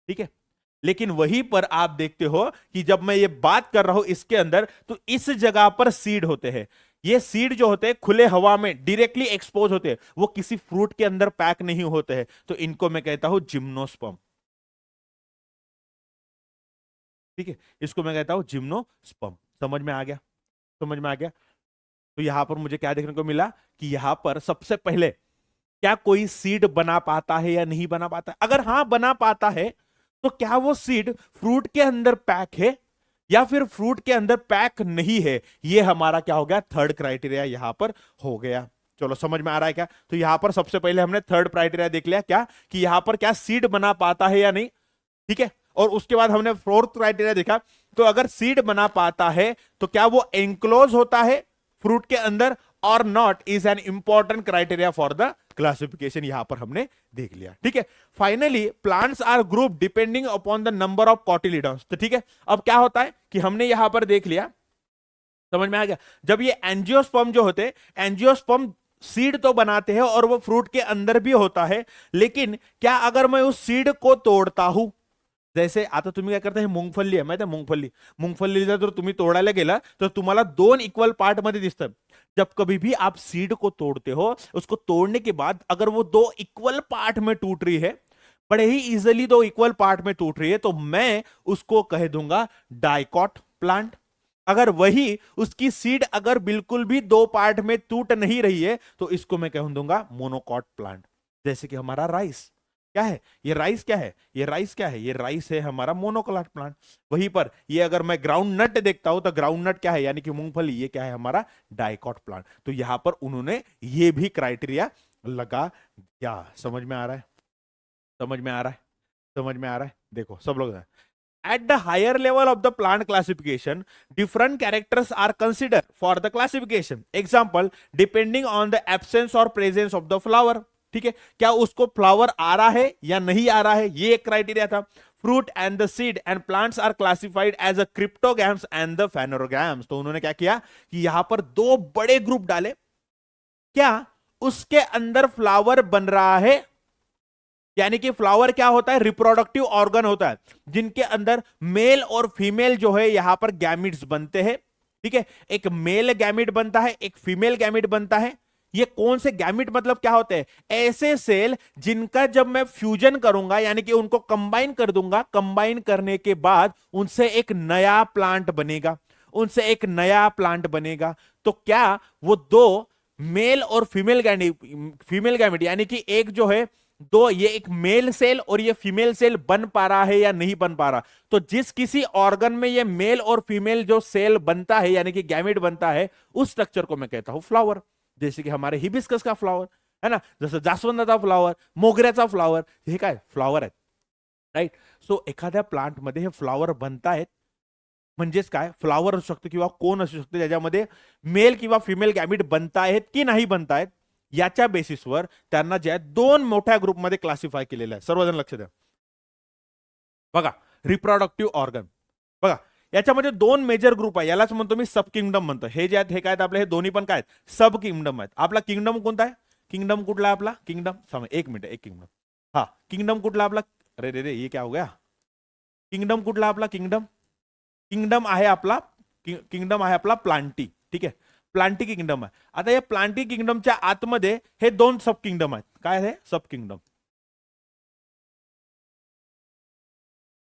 ठीक है. लेकिन वहीं पर आप देखते हो कि जब मैं ये बात कर रहा हूं इसके अंदर, तो इस जगह पर सीड होते हैं. ये सीड जो होते हैं खुले हवा में डायरेक्टली एक्सपोज होते हैं, वो किसी फ्रूट के अंदर पैक नहीं होते हैं, तो इनको मैं कहता हूं जिम्नोस्पर्म, ठीक है. इसको मैं कहता हूं जिम्नोस्पर्म. समझ में आ गया, समझ में आ गया. तो यहां पर मुझे क्या देखने को मिला कि यहां पर सबसे पहले क्या कोई सीड बना पाता है या नहीं बना पाता. अगर हां बना पाता है तो क्या वो सीड फ्रूट के अंदर पैक है या फिर फ्रूट के अंदर पैक नहीं है. ये हमारा क्या हो गया, थर्ड क्राइटेरिया यहां पर हो गया. चलो समझ में आ रहा है क्या. तो यहां पर सबसे पहले हमने थर्ड क्राइटेरिया देख लिया, क्या कि यहां पर क्या सीड बना पाता है या नहीं, ठीक है. और उसके बाद हमने फोर्थ क्राइटेरिया देखा तो अगर सीड बना पाता है तो क्या वो एंक्लोज होता है फ्रूट के अंदर और not, is an important criteria for the classification. यहां पर हमने देख लिया, ठीक है। Finally plants are group depending upon the number of cotyledons. तो ठीक है, अब क्या होता है कि हमने यहां पर देख लिया, समझ में आ गया। जब ये एंजियोस्पर्म जो होते, एंजियोस्पर्म सीड तो बनाते हैं और वो फ्रूट के अंदर भी होता है, लेकिन क्या अगर मैं उस सीड को तोड़ता हूं, जैसे आता तुम्ही काय करता, हे मूंगफली आहे माहिती आहे, मूंगफलीला जर तुम्ही तोडायला गेला तर तुम्हाला दोन इक्वल पार्ट मध्ये दिसतात। जब कभी भी आप सीड को तोड़ते हो, उसको तोड़ने के बाद अगर वो दो इक्वल पार्ट में टूट रही है, बड़े ही इजिली दो इक्वल पार्ट में टूट रही है, तो मैं उसको कह दूंगा डाइकॉट प्लांट। अगर वही उसकी सीड अगर बिल्कुल भी दो पार्ट में टूट नहीं रही है तो इसको मैं कह दूंगा मोनोकॉट प्लांट। जैसे कि हमारा राइस क्या है, ये राइस क्या है, ये राइस क्या है, ये राइस है हमारा मोनोकॉट प्लांट। वहीं पर ये अगर मैं ग्राउंड नट देखता हूं तो ग्राउंड नट क्या है, यानी कि मूंगफली, ये क्या है हमारा डाइकॉट प्लांट। तो यहां पर उन्होंने ये भी क्राइटेरिया लगा दिया। समझ में आ रहा है, समझ में आ रहा है, समझ में आ रहा है। देखो सब लोग at the higher level of the plant classification, different characters are considered for the classification. Example, depending on the absence or presence of the flower. ठीक है, क्या उसको फ्लावर आ रहा है या नहीं आ रहा है, ये एक क्राइटेरिया था। Fruit and the seed and plants are classified as a cryptogams and the phanerogams. तो उन्होंने क्या किया कि यहां पर दो बड़े ग्रुप डाले, क्या उसके अंदर फ्लावर बन रहा है, यानी कि फ्लावर क्या होता है, रिप्रोडक्टिव ऑर्गन होता है, जिनके अंदर मेल और फीमेल जो है यहां पर गैमिट्स बनते हैं। ठीक है, एक मेल गैमिट बनता है, एक फीमेल गैमिट बनता है। ये कौन से गैमिट मतलब क्या होते हैं, ऐसे सेल जिनका जब मैं फ्यूजन करूंगा, यानी कि उनको कंबाइन कर दूंगा, कंबाइन करने के बाद उनसे एक नया प्लांट बनेगा, उनसे एक नया प्लांट बनेगा। तो क्या वो दो मेल और फीमेल गैमिट यानी कि एक जो है दो, ये एक मेल सेल और ये फीमेल सेल बन पा रहा है या नहीं बन पा रहा। तो जिस किसी ऑर्गन में ये मेल और फीमेल जो सेल बनता है यानी कि गैमेट बनता है, उस स्ट्रक्चर को मैं कहता हूं फ्लावर। जैसे कि हमारे हिबिस्कस का फ्लावर है ना, जसं जास्वंदाचा फ्लावर, मोगऱ्याचा फ्लावर, हे काय फ्लावर आहेत, राईट। सो एखाद्या प्लांट मध्ये हे फ्लावर बनतायत, म्हणजेच काय, फ्लावर असू शकतो किंवा कोण असू शकतो ज्याच्यामध्ये मेल किंवा फिमेल गॅमिट बनतायत की नाही बनतायत, याच्या बेसिसवर त्यांना जे दोन मोठ्या ग्रुपमध्ये क्लासिफाय केलेलं आहे। सर्वजण लक्ष द्या बघा, रिप्रोडक्टिव्ह ऑर्गन बघा, याच्यामध्ये दोन मेजर ग्रुप आहे, यालाच म्हणतो मी सब किंगडम म्हणतो। हे जे आहेत हे काय आहेत आपले, हे दोन्ही पण काय आहेत, सब किंगडम आहेत। आपला किंगडम कोणता आहे, किंगडम कुठला आहे आपला, किंगडम एक मिनिट, एक किंगडम, हा किंगडम कुठला आपला, अरे रे रे ये क्या हो गया, किंगडम कुठला आपला, किंगडम आहे आपला, किंगडम आहे आपला प्लांटी। ठीक आहे, प्लांटी किंगडम आहे। आता या प्लांटी किंगडमच्या आतमध्ये हे दोन सब किंगडम आहेत। काय आहे सब किंगडम,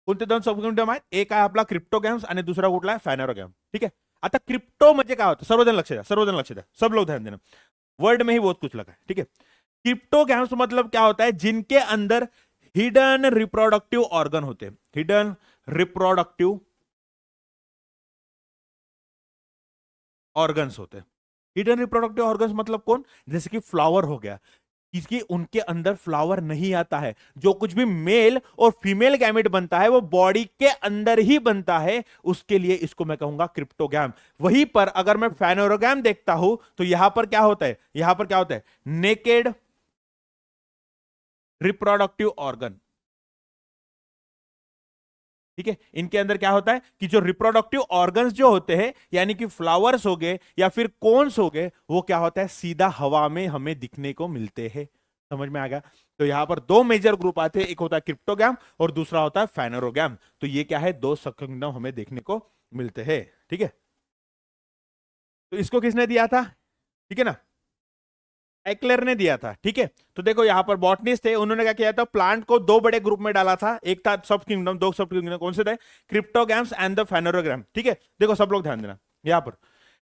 कोणते दोन सब किंगडम आहेत, एक आहे आपला क्रिप्टोगॅम्स आणि दुसरा कुठला आहे, फेनोरोगॅम। ठीक है, आता क्रिप्टो म्हणजे काय होतं, सर्वजण लक्ष द्या, सर्वजन लक्ष द्या, सब लोग ध्यान देना, वर्ड में ही बहुत कुछ लगा है। ठीक है, क्रिप्टोगैम्स मतलब क्या होता है, जिनके अंदर हिडन रिप्रोडक्टिव ऑर्गन होते हैं, हिडन रिप्रोडक्टिव ऑर्गन्स होते हैं। हिडन रिप्रोडक्टिव ऑर्गन्स मतलब कौन, जैसे कि फ्लावर हो गया, इसकी उनके अंदर फ्लावर नहीं आता है, जो कुछ भी मेल और फीमेल गैमेट बनता है वो बॉडी के अंदर ही बनता है, उसके लिए इसको मैं कहूंगा क्रिप्टोगैम। वहीं पर अगर मैं फेनोरोगैम देखता हूं तो यहां पर क्या होता है, यहां पर क्या होता है, नेकेड रिप्रोडक्टिव ऑर्गन। ठीक है, इनके अंदर क्या होता है कि जो रिप्रोडक्टिव ऑर्गन्स जो होते हैं, यानी कि फ्लावर्स हो गए या फिर कोन्स हो गए, वो क्या होता है, सीधा हवा में हमें दिखने को मिलते हैं। समझ में आ गया। तो यहां पर दो मेजर ग्रुप आते हैं, एक होता है क्रिप्टोगैम और दूसरा होता है फेनोरोगैम। तो ये क्या है, दो सब किंगडम हमें देखने को मिलते हैं। ठीक है, तो इसको किसने दिया था, ठीक है ना, एक्लेर ने दिया था। ठीक है, तो देखो यहां पर बॉटनिस्ट थे, उन्होंने क्या किया था, प्लांट को दो बड़े ग्रुप में डाला था, एक था सब किंगडम, दो सब किंगडम कौन से थे, क्रिप्टोगैम्स एंड द फेनोरोगैम। ठीक है, देखो सब लोग ध्यान देना, यहां पर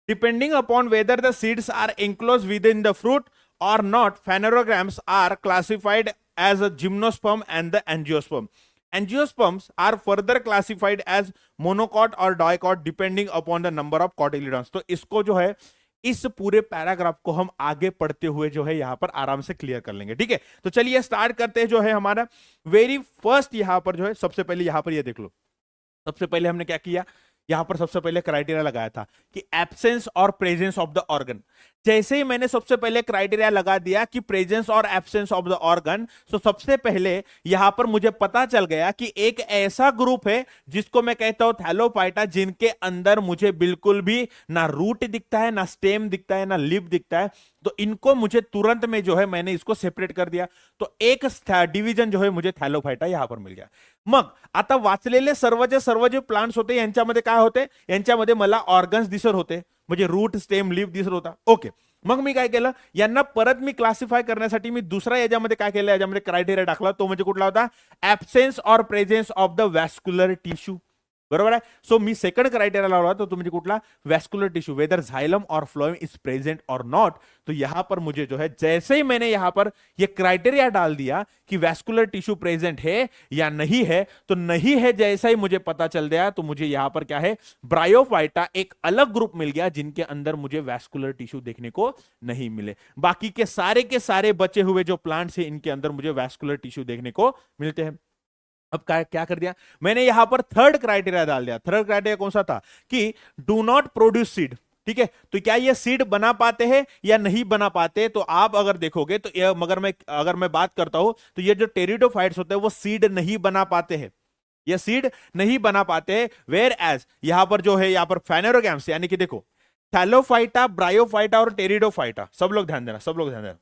depending upon whether the seeds are enclose with in the fruit or not, phanerogams are classified as a gymnosperm and the angiosperm. Angiosperms are further classified as monocot or dicot depending upon the number of cotyledons. तो इसको जो है, इस पूरे paragraph को हम आगे पढ़ते हुए जो है यहां पर आराम से क्लियर कर लेंगे। ठीक है, तो चलिए स्टार्ट करते हैं। जो है हमारा वेरी फर्स्ट यहां पर जो है, सबसे पहले यहां पर ये देख लो, सबसे पहले हमने क्या किया, यहां पर सबसे पहले क्राइटेरिया लगाया था कि एब्सेंस और प्रेजेंस ऑफ द ऑर्गन। जैसे ही मैंने सबसे पहले क्राइटेरिया लगा दिया कि प्रेजेंस और एब्सेंस ऑफ द ऑर्गन, तो सबसे पहले यहां पर मुझे पता चल गया कि एक ऐसा ग्रुप है जिसको मैं कहता हूं थैलोफाइटा, जिनके अंदर मुझे बिल्कुल भी ना रूट दिखता है, ना स्टेम दिखता है, ना लिप दिखता है। तो इनको मुझे तुरंत में जो है मैंने इसको सेपरेट कर दिया, तो एक डिवीजन जो है मुझे थॅलोफायटा यहां पर मिल गया। मग आता वाचलेले सर्व जे प्लांट्स होते यांच्यामध्ये काय होते, यांच्यामध्ये मला ऑर्गन्स दिसत होते, म्हणजे रूट स्टेम लीफ दिसत होता। ओके, मग मी काय केलं, यांना परत मी क्लासिफाय करण्यासाठी मी दुसरा याच्यामध्ये काय केलं, याच्यामध्ये क्रायटेरिया टाकला, तो म्हणजे कुठला होता, ऍब्सेंस और प्रेजेंस ऑफ द वॅस्क्युलर टिश्यू। बरोबर आहे। सो मी सेकंड क्राइटेरिया लावला, तो म्हणजे कुठला, वैस्कुलर टिश्यू, वेदर झाइलम और फ्लोएम इज प्रेजेंट और नॉट। तो यहां पर मुझे जो है, जैसे ही मैंने यहां पर ये क्राइटेरिया डाल दिया कि वैस्कुलर टिश्यू प्रेजेंट है या नहीं है, तो नहीं है जैसा ही मुझे पता चल गया, तो मुझे यहां पर क्या है, ब्रायोफाइटा एक अलग ग्रुप मिल गया जिनके अंदर मुझे वैस्कुलर टिश्यू देखने को नहीं मिले। बाकी के सारे बचे हुए जो प्लांट्स है, इनके अंदर मुझे वैस्कुलर टिश्यू देखने को मिलते हैं। अब क्या कर दिया मैंने, यहां पर थर्ड क्राइटेरिया डाल दिया। थर्ड क्राइटेरिया कौन सा था, कि डू नॉट प्रोड्यूस सीड। ठीक है, तो क्या ये सीड बना पाते हैं या नहीं बना पाते, तो आप अगर देखोगे तो अगर मैं बात करता हूं, तो ये जो टेरिडोफाइट्स होते हैं वो सीड नहीं बना पाते हैं, ये सीड नहीं बना पाते हैं। वेयर एज यहां पर जो है, यहां पर फेनेरोगैम्स, यानी कि देखो थैलोफाइटा, ब्रायोफाइटा और टेरिडोफाइटा, सब लोग ध्यान देना, सब लोग ध्यान देना।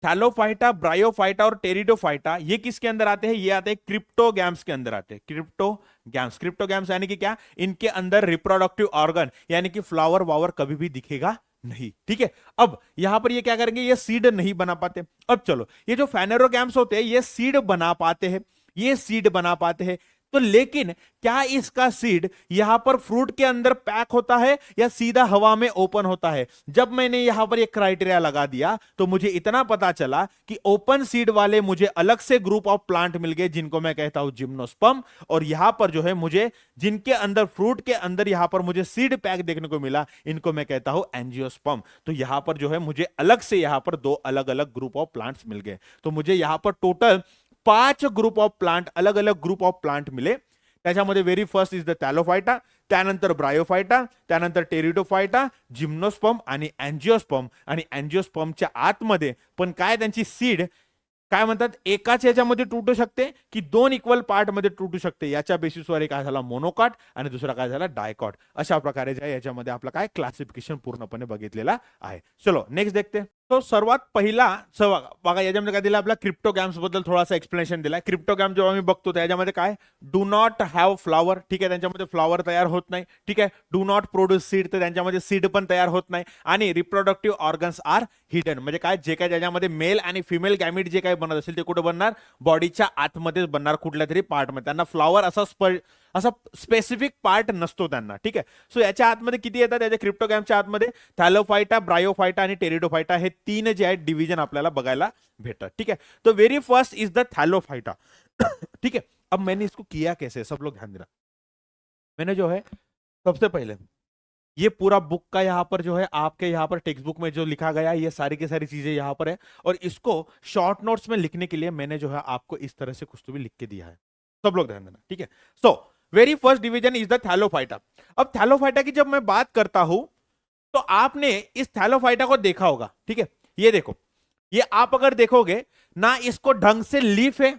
थैलोफाइटा, ब्रायोफाइटा और टेरिडोफाइटा ये किसके अंदर आते हैं, ये आते हैं क्रिप्टोगैम्स के अंदर आते हैं। क्रिप्टोगैम्स, क्रिप्टोगैम्स यानी कि क्या, इनके अंदर रिप्रोडक्टिव ऑर्गन यानी कि फ्लावर वावर कभी भी दिखेगा नहीं। ठीक है, अब यहां पर ये क्या करेंगे, ये सीड नहीं बना पाते। अब चलो, ये जो फेनेरोगैम्स होते हैं ये सीड बना पाते हैं, ये सीड बना पाते हैं। तो लेकिन क्या इसका सीड यहां पर फ्रूट के अंदर पैक होता है या सीधा हवा में ओपन होता है? जब मैंने यहां पर एक क्राइटेरिया लगा दिया, तो मुझे इतना पता चला कि ओपन सीड वाले मुझे अलग से ग्रुप ऑफ प्लांट मिल गए, जिनको मैं कहता हूं जिम्नोस्पर्म। और यहां पर जो है मुझे जिनके अंदर फ्रूट के अंदर यहां पर मुझे सीड पैक देखने को मिला, इनको मैं कहता हूं एंजियोस्पर्म। तो यहां पर जो है मुझे अलग से यहां पर दो अलग अलग ग्रुप ऑफ प्लांट्स मिल गए। तो मुझे यहां पर टोटल 5 ग्रुप ऑफ प्लांट, अलग अलग ग्रुप ऑफ प्लांट मिले। त्याच्यामध्ये व्हेरी फर्स्ट इज द थॅलोफाइटा, त्यानंतर ब्रायोफाइटा, त्यानंतर टेरिडोफाइटा, जिम्नोस्पर्म आणि अँजिओस्पर्म। आणि अँजिओस्पर्मच्या आतमध्ये पण काय, त्यांची सीड काय म्हणतात, एकाच याच्यामध्ये तुटू शकते की दोन इक्वल पार्ट मध्ये तुटू शकते, याच्या बेसिसवर एक काय झाला मोनोकॉट आणि दुसरा काय झाला डायकॉट। अशा प्रकारे जे याच्यामध्ये आपलं काय क्लासिफिकेशन पूर्णपणे बघितलेला आहे। चलो नेक्स्ट देखते। तो सर्वात पहिला बघा, याच्यामध्ये काय दिलं, आपला क्रिप्टोगॅम्स बद्दल थोडासा एक्सप्लेनेशन दिलाय। क्रिप्टोगॅम जेव्हा मी बघतो त्याच्यामध्ये काय, डू नॉट हॅव फ्लॉवर, ठीक आहे, त्यांच्यामध्ये फ्लॉवर तयार होत नाही, ठीक आहे, डू नॉट प्रोड्यूस सीड, तर त्यांच्यामध्ये सीड पण तयार होत नाही, आणि रिप्रोडक्टिव्ह ऑर्गन्स आर हिडन, म्हणजे काय, जे काय त्याच्यामध्ये मेल आणि फिमेल गॅमिट जे काही बनत असेल ते कुठे बनणार, बॉडीच्या आतमध्येच बनणार, कुठल्या तरी पार्टमध्ये। त्यांना फ्लॉवर असा स्पेसिफिक पार्ट नसतो त्यांना। ठीक आहे, सो याच्या आतमध्ये किती येतात, याच्या क्रिप्टोगॅमच्या आतमध्ये थॅलोफाइटा, ब्रायोफाइटा आणि टेरिडोफाइटा हे तीन जे आहेत डिवीजन आपल्याला बघायला भेटतात। ठीक है, तो very first is the Thallophyta. ठीक है, अब मैंने इसको किया कैसे, सब लोग ध्यान देना। मैंने जो है सबसे पहले ये पूरा बुक का यहाँ पर जो है आपके यहाँ पर टेक्स्ट बुक में जो लिखा गया ये सारी की सारी चीजें यहाँ पर है, और इसको शॉर्ट नोट्स में लिखने के लिए मैंने जो है आपको इस तरह से कुछ तो भी लिख के दिया है, सब लोग ध्यान देना। ठीक है, so very first division is the Thallophyta. अब थैलोफाइटा की जब मैं बात करता हूं, तो आपने इस थैलोफाइटा को देखा होगा। ठीक है, ये देखो, ये आप अगर देखोगे ना, इसको ढंग से लीफ है,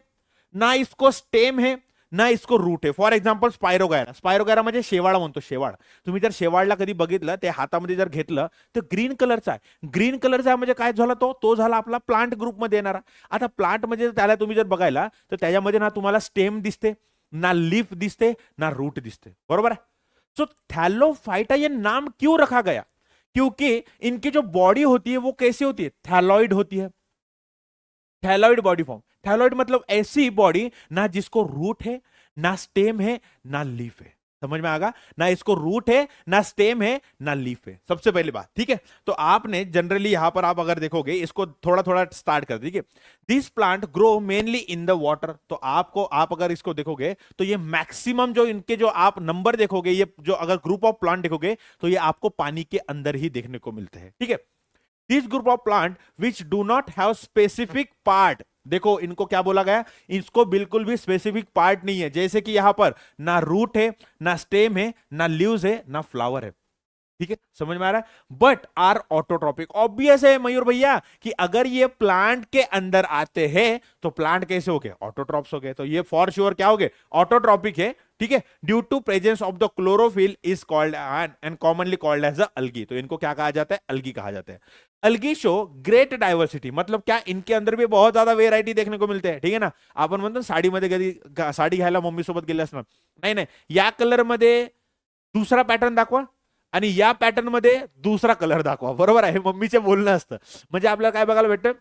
ना इसको स्टेम है, ना इसको रूट आहे। फॉर एक्झाम्पल स्पायरोगैरा, स्पायरोगैरा म्हणजे शेवाळ म्हणतो, शेवाळ। तुम्ही जर शेवाळला कधी बघितलं, ते हातामध्ये जर घेतलं तर ग्रीन कलरचा आहे, ग्रीन कलरचा म्हणजे काय झाला, तो झाला आपला प्लांट ग्रुपमध्ये येणारा। आता प्लांट म्हणजे त्याला तुम्ही जर बघायला, तर त्याच्यामध्ये ना तुम्हाला स्टेम दिसते, ना लीफ दिसते, ना रूट दिसते, बरोबर है। सो थैलोफाइटा ये नाम क्यों रखा गया, क्योंकि इनकी जो बॉडी होती है वो कैसी होती है, थैलॉइड होती है, थैलॉइड बॉडी फॉर्म। थैलॉइड मतलब ऐसी बॉडी ना जिसको रूट है, ना स्टेम है, ना लीफ है। समझ में आगा, ना इसको रूट है, ना स्टेम है, ना लीफ है, सबसे पहली बात। ठीक है, तो आपने जनरली यहां पर आप अगर देखोगे, इसको थोड़ा थोड़ा स्टार्ट कर दीजिए। This plant grow mainly in the water, तो आप अगर इसको देखोगे तो ये मैक्सिमम जो इनके जो आप नंबर देखोगे, ये जो अगर ग्रुप ऑफ प्लांट देखोगे तो ये आपको पानी के अंदर ही देखने को मिलते हैं। ठीक है, this group of plant which do not have specific part, देखो इनको क्या बोला गया, इसको बिल्कुल भी स्पेसिफिक पार्ट नहीं है, जैसे कि यहां पर ना रूट है, ना स्टेम है, ना लीव्स है, ना फ्लावर है। ठीक है, समझ में आ रहा है, बट आर ऑटोट्रॉपिक। ऑब्वियस है मयूर भैया कि अगर ये प्लांट के अंदर आते हैं तो प्लांट कैसे हो गए, ऑटोट्रॉप्स हो गए, तो ये फॉर श्योर क्या हो गए, ऑटोट्रॉपिक है। ठीक है, due to presence of the chlorophyll is called and commonly called as a algae, तो इनको क्या कहा जाता है, अलगी कहा जाता है। अलगी शो ग्रेट डायवर्सिटी, मतलब क्या, इनके अंदर भी बहुत ज्यादा वेरायटी देखने को मिलते हैं। ठीक है ना, आपण म्हणतो साडीमध्ये कधी साडी घ्यायला मम्मी सोबत गेले असणार, नाही नाही, या कलर मध्ये दुसरा पॅटर्न दाखवा आणि या पॅटर्न मध्ये दुसरा कलर दाखवा, बरोबर आहे, मम्मीचे बोलणं असतं, म्हणजे आपल्याला काय बघायला भेटतं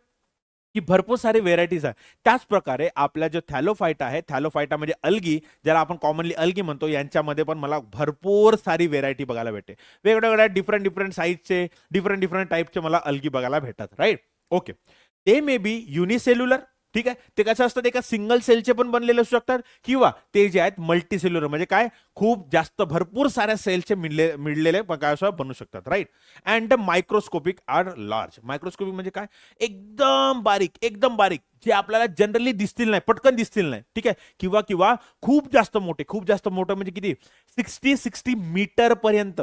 की भरपूर सारी व्हेरायटीज आहे। त्याच प्रकारे आपल्या जो थॅलोफाइटा आहे, थॅलोफाइटा म्हणजे अलगी, ज्याला आपण कॉमनली अलगी म्हणतो, यांच्यामध्ये पण मला भरपूर सारी व्हेरायटी बघायला भेटते, वेगवेगळ्या डिफरंट डिफरंट साईजचे, डिफरंट डिफरंट टाईपचे मला अलगी बघायला भेटतात, राईट। ओके, ते मे बी युनिसेल्युलर, ठीक आहे, ते कसं असतं, एका सिंगल सेलचे पण बनलेले असू शकतात, किंवा ते जे आहेत मल्टी सेल्युलर, म्हणजे काय, खूप जास्त भरपूर साऱ्या सेलचे मिळलेले काय बनू शकतात, right. And the microscopic or large, microscopic म्हणजे काय, एकदम बारीक, एकदम बारीक, जे आपल्याला जनरली दिसतील नाही, पटकन दिसतील नाही, ठीक आहे, किंवा किंवा खूप जास्त मोठे, खूप जास्त मोठे म्हणजे किती, 60 मीटर पर्यंत,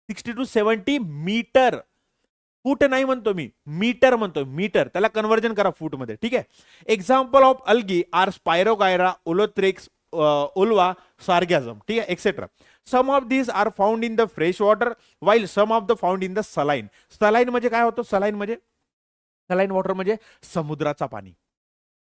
60 to 70 मीटर, फूट नाही म्हणतो मी, मीटर म्हणतो, मीटर, त्याला कन्वर्जन करा फूट मध्ये, ठीक आहे। Example of algae are spirogyra, ulothrix, ulva, sargassum, ठीक आहे, etcetera. Some of these are found in the fresh water while some of the found in the saline. Saline म्हणजे काय होतं, सलाइन म्हणजे, सलाइन वॉटर म्हणजे समुद्राचा पाणी,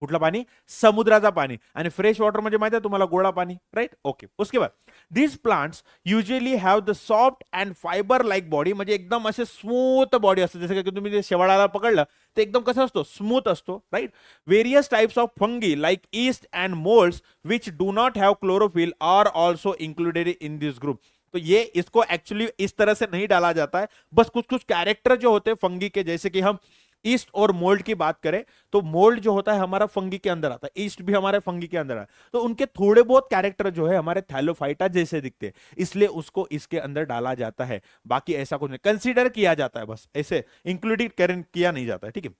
कुठलं पाणी, समुद्राचा पाणी, आणि फ्रेश वॉटर म्हणजे माहिती आहे तुम्हाला, गोडा पाणी, राइट। ओके, उसके बाद these plants usually have the soft and fibre like body, म्हणजे एकदम असे स्मूथ बॉडी असते, जसं की तुम्ही ते शेवाळाला पकडलं ते एकदम कसं असतो, स्मूथ असतो, right. Various types of fungi like yeast and molds which do not have chlorophyll are also included in this group. तो ये इसको एक्चुअली इस तरह से नहीं डाला जाता है, बस कुछ कुछ कैरेक्टर जो होते हैं फंगी के, जैसे कि हम ईस्ट और मोल्ड की बात करें तो मोल्ड जो होता है हमारा फंगी के अंदर आता है, ईस्ट भी हमारे फंगी के अंदर है, तो उनके थोड़े बहुत कैरेक्टर जो है हमारे थैलोफाइटा जैसे दिखते हैं, इसलिए उसको इसके अंदर डाला जाता है, बाकी ऐसा कुछ नहीं, कंसीडर किया जाता है, बस ऐसे इंक्लूडेड किया नहीं जाता है, ठीक है।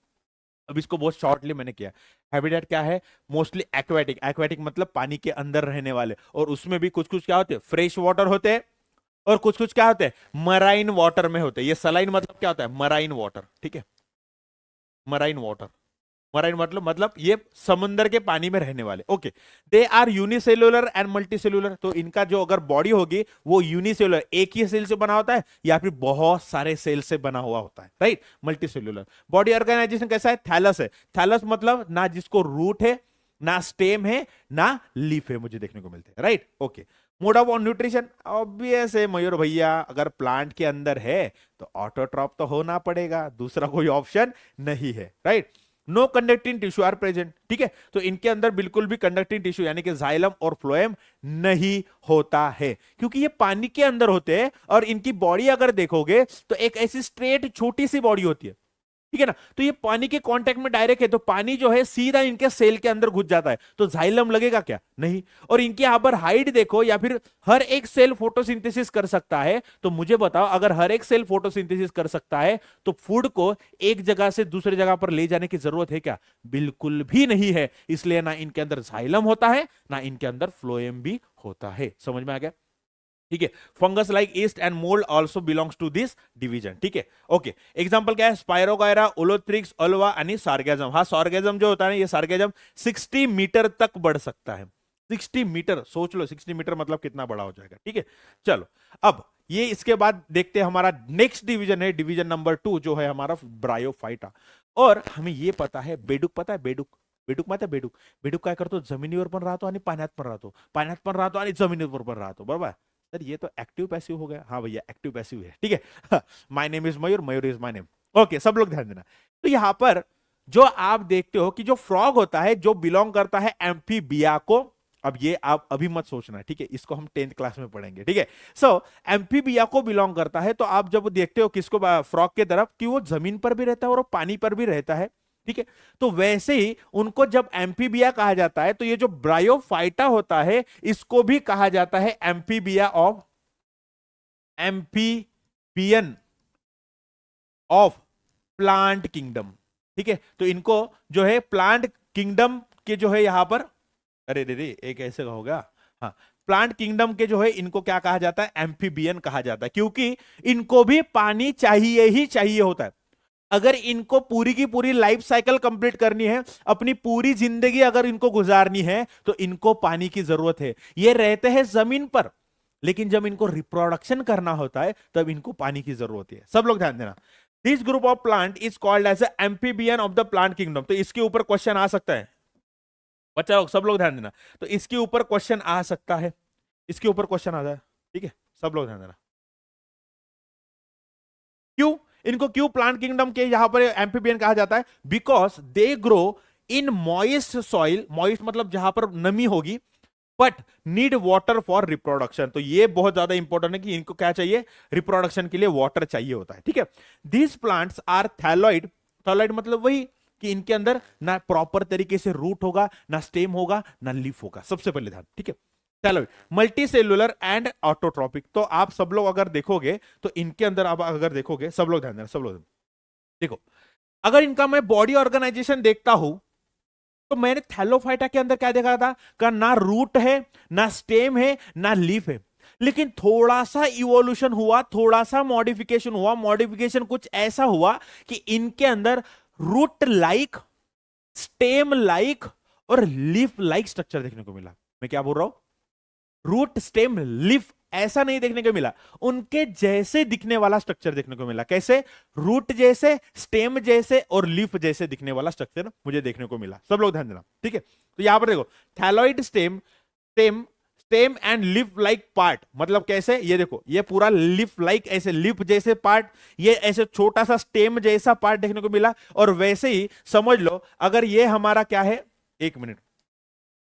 अब इसको बहुत शॉर्टली मैंने किया। हैबिटेट क्या है, मोस्टली एक्वेटिक, एक्वेटिक मतलब पानी के अंदर रहने वाले, और उसमें भी कुछ कुछ क्या होते हैं, फ्रेश वाटर होते हैं, और कुछ कुछ क्या होते हैं, मराइन वाटर में होते हैं। ये सलाइन मतलब क्या होता है, मराइन वाटर, ठीक है, मराइन वाटर, मराइन मतलब ये समुद्र के पानी में रहने वाले। Okay, they are unicellular and multicellular, तो इनका जो अगर बॉडी होगी वो यूनिसेल्युलर, एक ही सेल से बना होता है, या फिर बहुत सारे सेल से बना हुआ होता है, राइट। मल्टीसेल्युलर बॉडी ऑर्गेनाइजेशन कैसा है, थैलस है, थैलस मतलब ना जिसको रूट है, ना स्टेम है, ना लीफ है, मुझे देखने को मिलते हैं, right. Okay, mode of nutrition obvious है मयूर भैया, अगर प्लांट के अंदर है तो ऑटोट्रॉप तो होना पड़ेगा, दूसरा कोई ऑप्शन नहीं है, right. No conducting tissue are present, ठीक है, तो इनके अंदर बिल्कुल भी कंडक्टिंग टिश्यू यानी कि जाइलम और फ्लोएम नहीं होता है, क्योंकि ये पानी के अंदर होते हैं, और इनकी बॉडी अगर देखोगे तो एक ऐसी स्ट्रेट छोटी सी बॉडी होती है, ठीक है ना, तो ये पानी के कांटेक्ट में डायरेक्ट है, तो पानी जो है सीधा इनके सेल के अंदर घुस जाता है, तो जाइलम लगेगा क्या, नहीं। और इनके यहां पर हाइट देखो, या फिर हर एक सेल फोटोसिंथेसिस कर सकता है, तो मुझे बताओ अगर हर एक सेल फोटोसिंथेसिस कर सकता है तो फूड को एक जगह से दूसरी जगह पर ले जाने की जरूरत है क्या, बिल्कुल भी नहीं है। इसलिए ना इनके अंदर जाइलम होता है, ना इनके अंदर फ्लोएम भी होता है। समझ में आ गया, ठीक है। Fungus like yeast and mold also belongs to this division, ठीक है। ओके, एग्जांपल क्या है, स्पायरोगायरा, ओलोथ्रिक्स, अल्वा आणि सार्गॅझम। हा सार्गॅझम जो होता है, ये सार्गॅझम 60 मीटर तक बढ़ सकता है, 60 मीटर, सोच लो 60 मीटर मतलब कितना बड़ा हो जाएगा, ठीक है। चलो, अब ये इसके बाद देखते हैं हमारा नेक्स्ट डिवीजन है, डिवीजन नंबर 2 जो है हमारा ब्रायोफाइटा। और हमें ये पता है, बेडूक पता है, बेडूक, बेडूक माहिती आहे, बेडूक, बेडूक काय करतो, जमिनीवर पण राहतो आणि पाण्यात पण राहतो, पाण्यात पण राहतो आणि जमिनीवर पण राहतो, बरोबर। सर ये तो एक्टिव पैसिव हो गया, हाँ भैया एक्टिव पैसिव है, ठीक है। My name is Mayur, Mayur is my name. Okay, सब लोग ध्यान देना। तो यहां पर जो आप देखते हो कि जो फ्रॉग होता है, जो बिलोंग करता है एम्फीबिया को, अब ये आप अभी मत सोचना, ठीक है, इसको हम 10th क्लास में पढ़ेंगे, ठीक है। सो एम्फीबिया को बिलोंग करता है, तो आप जब देखते हो किसको, फ्रॉग के तरफ, कि वो जमीन पर भी रहता है और वो पानी पर भी रहता है, ठीक है। तो वैसे ही उनको जब एम्फीबिया कहा जाता है, तो ये जो ब्रायोफाइटा होता है इसको भी कहा जाता है amphibia of, amphibian of plant kingdom. ठीक है, तो इनको जो है प्लांट किंगडम के जो है यहां पर, अरे दीदी एक ऐसे का होगा, हाँ, प्लांट किंगडम के जो है इनको क्या कहा जाता है, एम्फीबियन कहा जाता है, क्योंकि इनको भी पानी चाहिए ही चाहिए होता है। अगर इनको पूरी की पूरी लाइफ साइकिल कंप्लीट करनी है, अपनी पूरी जिंदगी अगर इनको गुजारनी है, तो इनको पानी की जरूरत है। ये रहते हैं जमीन पर, लेकिन जब इनको रिप्रोडक्शन करना होता है तब इनको पानी की जरूरत है। सब लोग ध्यान देना, this group of plant is called as amphibian of the plant kingdom. तो इसके ऊपर क्वेश्चन आ सकता है बच्चा लोग, सब लोग ध्यान देना, तो इसके ऊपर क्वेश्चन आ सकता है, इसके ऊपर क्वेश्चन आ जाए। ठीक है, सब लोग ध्यान देना, क्यों इनको क्यों प्लांट किंगडम के यहां पर एम्फीबियन कहा जाता है, because they grow in moist soil, moist मतलब जहां पर नमी होगी, but need water for reproduction. तो ये बहुत ज्यादा इंपॉर्टेंट है कि इनको क्या चाहिए, रिप्रोडक्शन के लिए वाटर चाहिए होता है। ठीक है, these plants are thalloid, thalloid मतलब वही कि इनके अंदर ना प्रॉपर तरीके से रूट होगा, ना स्टेम होगा, ना लीफ होगा, सबसे पहले ध्यान। ठीक है, thalloid, multi cellular and autotrophic. तो आप सब लोग अगर देखोगे तो इनके अंदर आप अगर देखोगे, सब लोग ध्यान देना, सब लोग देखो, अगर इनका मैं बॉडी ऑर्गेनाइजेशन देखता हूं, तो मैंने थैलोफाइटा के अंदर क्या देखा था का, ना रूट है, ना स्टेम है, ना लीफ है, लेकिन थोड़ा सा इवोल्यूशन हुआ, थोड़ा सा मॉडिफिकेशन हुआ। मॉडिफिकेशन कुछ ऐसा हुआ कि इनके अंदर रूट लाइक, स्टेम लाइक और लीफ लाइक स्ट्रक्चर देखने को मिला। मैं क्या बोल रहा हूं, रूट स्टेम लीफ ऐसा नहीं देखने को मिला, उनके जैसे दिखने वाला स्ट्रक्चर देखने को मिला। कैसे, रूट जैसे, स्टेम जैसे और लीफ जैसे दिखने वाला स्ट्रक्चर मुझे देखने को मिला। सब लोग ध्यान देना। ठीक है, तो यहां पर देखो, thalloid stem, stem, stem and leaf like part, मतलब कैसे, ये देखो, ये पूरा लीफ लाइक ऐसे लीफ जैसे पार्ट, ये ऐसे छोटा सा स्टेम जैसा पार्ट देखने को मिला। और वैसे ही समझ लो, अगर ये हमारा क्या है, एक मिनट,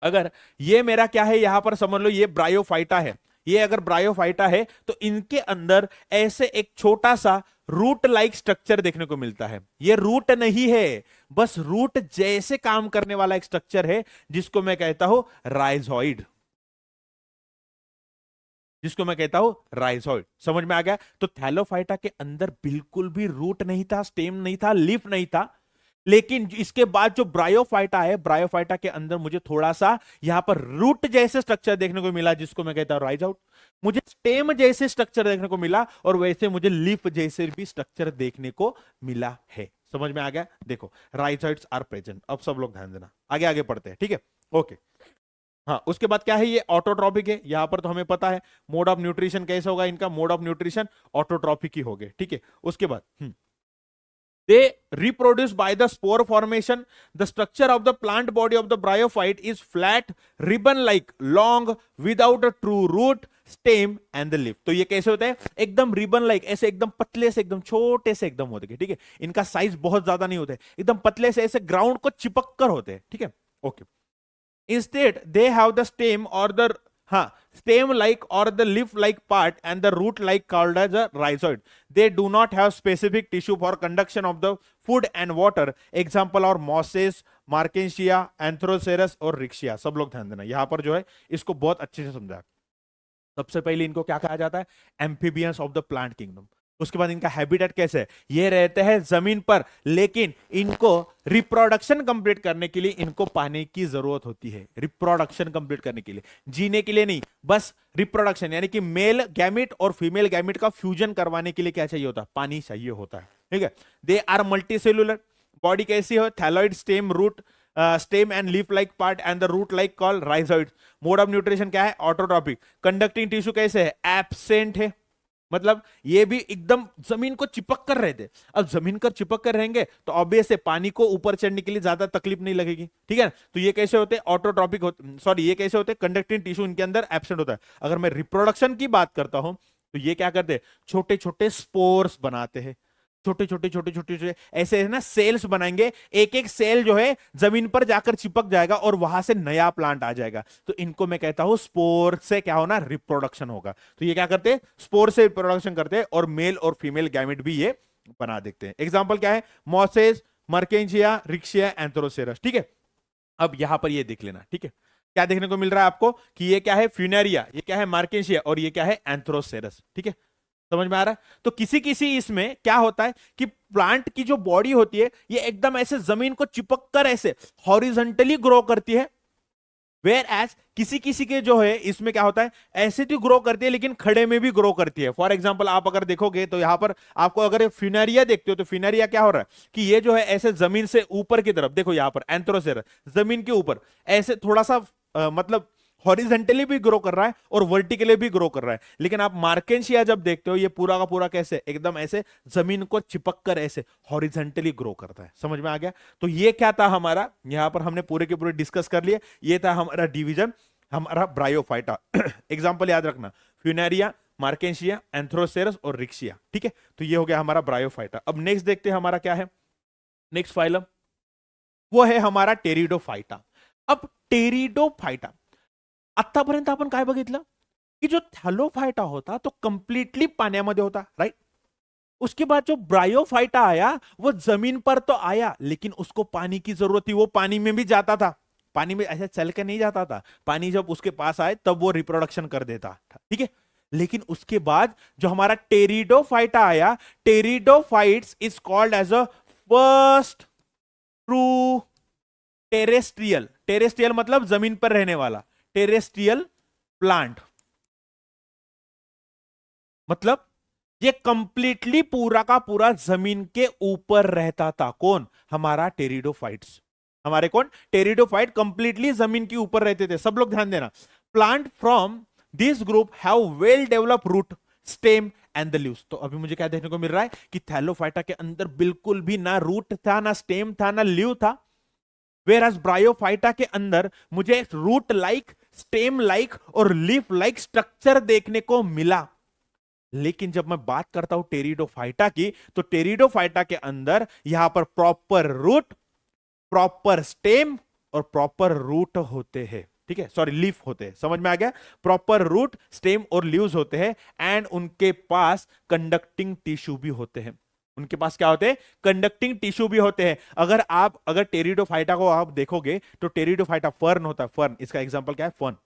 अगर ये मेरा क्या है, यहां पर समझ लो ये ब्रायोफाइटा है, ये अगर ब्रायोफाइटा है तो इनके अंदर ऐसे एक छोटा सा रूट लाइक स्ट्रक्चर देखने को मिलता है। ये रूट नहीं है, बस रूट जैसे काम करने वाला एक स्ट्रक्चर है, जिसको मैं कहता हूं राइजोइड, जिसको मैं कहता हूं राइजोइड। समझ में आ गया। तो थैलोफाइटा के अंदर बिल्कुल भी रूट नहीं था, स्टेम नहीं था, लीफ नहीं था, लेकिन इसके बाद जो ब्रायोफाइटा है, ब्रायोफाइटा के अंदर मुझे थोड़ा सा यहां पर रूट जैसे स्ट्रक्चर देखने को मिला, जिसको मैं कहता हूं राइज आउट। मुझे स्टेम जैसे स्ट्रक्चर देखने को मिला, और वैसे मुझे लीफ जैसे भी स्ट्रक्चर देखने को मिला है। समझ में आ गया। देखो, राइजोइड्स आर प्रेजेंट। अब सब लोग ध्यान देना, आगे आगे पढ़ते हैं। ठीक है, ओके। हाँ, उसके बाद क्या है, ये ऑटोट्रॉपिक है। यहां पर तो हमें पता है मोड ऑफ न्यूट्रिशन कैसे होगा इनका, मोड ऑफ न्यूट्रिशन ऑटोट्रॉपिक ही हो गए। ठीक है, उसके बाद they reproduce by the spore formation. The structure of the plant body of the bryophyte is flat, ribbon like, long, without a true root, stem and the leaf. तो ये कैसे होते हैं, एकदम रिबन लाइक, ऐसे एकदम पतले से, एकदम छोटे से एकदम होते हैं। ठीक है, इनका साइज बहुत ज्यादा नहीं होते, एकदम पतले से, ऐसे ग्राउंड को चिपक कर होते हैं। ठीक है, okay. Instead they have the stem or the, हाँ, stem like or the leaf like part and the root like called as a rhizoid. They do not have specific tissue for conduction of the food and water. Example are mosses, markensia, anthroceras और रिक्शिया। सब लोग ध्यान देना, यहां पर जो है इसको बहुत अच्छे से समझा। सबसे पहले इनको क्या कहा जाता है, amphibians of the plant kingdom. उसके बाद इनका हैबिटेट कैसे है, ये रहते हैं जमीन पर, लेकिन इनको रिप्रोडक्शन कंप्लीट करने के लिए इनको पानी की जरूरत होती है। रिप्रोडक्शन कंप्लीट करने के लिए, जीने के लिए नहीं, बस रिप्रोडक्शन, यानी कि मेल गैमिट और फीमेल गैमिट का फ्यूजन करवाने के लिए क्या चाहिए होता है, पानी चाहिए होता है। ठीक है, they are multicellular, body कैसी हो, thalloid, stem, root, stem and leaf like part and the root like call rhizoid. Mode of nutrition क्या है, ऑटोट्रॉपिक। कंडक्टिंग टिश्यू कैसे है, एब्सेंट है, मतलब ये भी एकदम जमीन को चिपक कर रहे थे। अब जमीन कर चिपक कर रहेंगे तो ऑब्वियस है पानी को ऊपर चढ़ने के लिए ज्यादा तकलीफ नहीं लगेगी। ठीक है, तो ये कैसे होते हैं, ऑटोट्रॉपिक होते, सॉरी ये कैसे होते हैं, कंडक्टिंग टिश्यू इनके अंदर एब्सेंट होता है। अगर मैं रिप्रोडक्शन की बात करता हूं तो ये क्या करते हैं, छोटे छोटे स्पोर्स बनाते हैं, छोटे छोटे छोटे छोटे छोटे ऐसे है ना सेल्स बनाएंगे। एक एक सेल जो है जमीन पर जाकर चिपक जाएगा और वहां से नया प्लांट आ जाएगा। तो इनको मैं कहता हूं स्पोर से क्या होना, रिप्रोडक्शन होगा। तो ये क्या करते हैं, स्पोर से रिप्रोडक्शन करते हैं और मेल और फीमेल गैमेट भी ये बना देते हैं। एग्जाम्पल क्या है, मॉसेस, मर्केंशिया, रिक्शिया, एंथ्रोसेरस। ठीक है, अब यहां पर ये देख लेना। ठीक है, क्या देखने को मिल रहा है आपको कि ये क्या है, फ्यूनेरिया, ये क्या है, मार्केशिया, और ये क्या है, एंथ्रोसेरस। ठीक है, समझ में आ रहा है? तो किसी किसी इसमें क्या होता है कि प्लांट की जो बॉडी होती है ये एकदम ऐसे जमीन को चिपक कर ऐसे हॉरिजॉन्टली ग्रो करती है, वेयर एज किसी किसी के जो है इसमें क्या होता है ऐसे तो ग्रो करती है लेकिन खड़े में भी ग्रो करती है। फॉर एग्जांपल आप अगर देखोगे तो यहां पर आपको अगर फ्यूनेरिया देखते हो तो फ्यूनेरिया क्या हो रहा है कि ये जो है ऐसे जमीन से ऊपर की तरफ, देखो यहां पर एंथ्रोसेरस जमीन के ऊपर ऐसे थोड़ा सा मतलब हॉरिजेंटली भी ग्रो कर रहा है और वर्टिकली भी ग्रो कर रहा है। लेकिन आप मार्केंशिया जब देखते हो ये पूरा का पूरा कैसे एकदम ऐसे जमीन को चिपक कर ऐसे हॉरिजेंटली ग्रो करता है। समझ में आ गया? तो ये क्या था हमारा, यहां पर हमने पूरे के पूरे डिस्कस कर लिए। ये था हमारा डिवीजन, हमारा ब्रायोफाइटा। एग्जाम्पल याद रखना, फ्यूनेरिया, मार्केंशिया, एंथ्रोसेरस और रिक्शिया। ठीक है, तो ये हो गया हमारा ब्रायोफाइटा। अब नेक्स्ट देखते हैं हमारा क्या है, नेक्स्ट फाइलम वो है हमारा टेरिडोफाइटा। अब टेरिडोफाइटा आतापर्यंत आपण काय बघितलं की जो थॅलोफायटा होता तो कंप्लीटली पाण्यामध्ये होता, राइट। उसके बाद जो ब्रायोफाइटा आया वो जमीन पर तो आया लेकिन उसको पानी की जरूरत थी, वो पानी में भी जाता था, पानी में ऐसे चल के नहीं जाता था, पानी जब उसके पास आए तब वो रिप्रोडक्शन कर देता था। ठीक है, लेकिन उसके बाद जो हमारा टेरिडोफाइटा आया, pteridophytes is called as a first true terrestrial, terrestrial मतलब जमीन पर रहने वाला, टेरेस्ट्रियल प्लांट। मतलब ये कंप्लीटली पूरा का पूरा जमीन के ऊपर रहता था। कौन? हमारा टेरिडोफाइट्स। हमारे कौन? टेरिडोफाइट कंप्लीटली जमीन के ऊपर रहते थे। सब लोग ध्यान देना, plant from this group have well develop root, stem and the leaves. तो अभी मुझे क्या देखने को मिल रहा है कि थैलोफाइटा के अंदर बिल्कुल भी ना रूट था, ना स्टेम था, ना लीव था। वेराज ब्रायोफाइटा के अंदर मुझे रूट लाइक, स्टेम लाइक और लीफ लाइक स्ट्रक्चर देखने को मिला। लेकिन जब मैं बात करता हूं टेरिडोफाइटा की, तो टेरिडोफाइटा के अंदर यहां पर प्रॉपर रूट, प्रॉपर स्टेम और प्रॉपर रूट होते हैं। ठीक है, सॉरी लीफ होते हैं। समझ में आ गया? प्रॉपर रूट, स्टेम और लीव्स होते हैं एंड उनके पास कंडक्टिंग टिश्यू भी होते हैं। उनके पास क्या होते हैं? कंडक्टिंग टिश्यू भी होते हैं। अगर टेरिडोफाइटा को आप देखोगे तो टेरिडोफाइटा फर्न होता है, फर्न। इसका एग्जांपल क्या है? फर्न।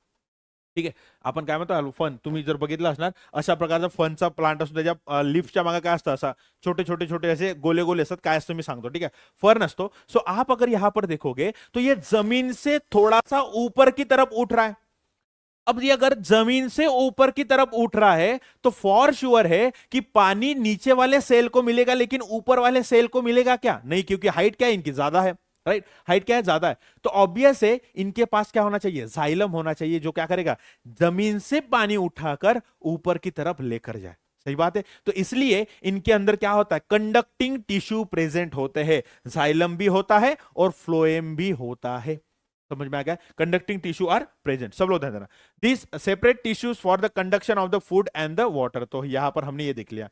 ठीक आहे, आपण काय म्हणतो फन, तुम्ही जर बघितलं असणार अशा प्रकारचा फनचा प्लांट असतो, त्याच्या लिफ्टच्या मागे काय असतं, असा छोटे छोटे छोटे ऐसे गोले गोले असतात, काय असतं मी सांगतो। ठीक है, फर्न असतो। सो आप अगर यहां पर देखोगे तो ये जमीन से थोड़ा सा ऊपर की तरफ उठ रहा है। अब ये अगर जमीन से ऊपर की तरफ उठ रहा है तो फॉर श्योर है कि पानी नीचे वाले सेल को मिलेगा, लेकिन ऊपर वाले सेल को मिलेगा क्या? नहीं, क्योंकि हाइट क्या है इनकी, ज्यादा है, राइट। हाइट क्या है? ज्यादा है। तो ऑब्वियस है इनके पास क्या होना चाहिए? जाइलम होना चाहिए, जो क्या करेगा? जमीन से पानी उठाकर ऊपर की तरफ लेकर जाए। सही बात है। तो इसलिए इनके अंदर क्या होता है? कंडक्टिंग टिश्यू प्रेजेंट होते हैं, जाइलम भी होता है और फ्लोएम भी होता है। समझ में आ गया? Conducting tissue are present. सब लोग ध्यान देना, this separate tissues for the conduction of the food and the water. तो यहां पर हमने ये देख लिया,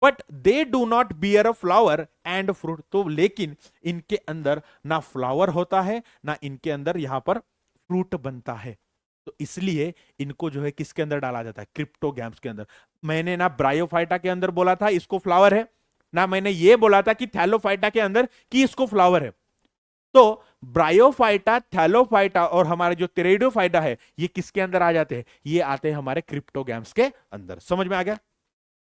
but they do not bear a flower and fruit. तो लेकिन इनके अंदर ना फ्लावर होता है, ना इनके अंदर यहां पर फ्रूट बनता है। तो इसलिए इनको जो है किसके अंदर डाला जाता है? क्रिप्टोगैम्स के अंदर। मैंने ना ब्रायोफाइटा के अंदर बोला था इसको फ्लावर है, ना मैंने ये बोला था कि थैलोफाइटा के अंदर कि इसको फ्लावर है। तो ब्रायोफाइटा, थैलोफाइटा और हमारे जो टेरिडोफाइटा है ये किसके अंदर आ जाते हैं? ये आते हैं हमारे क्रिप्टोगैम्स के अंदर। समझ में आ गया?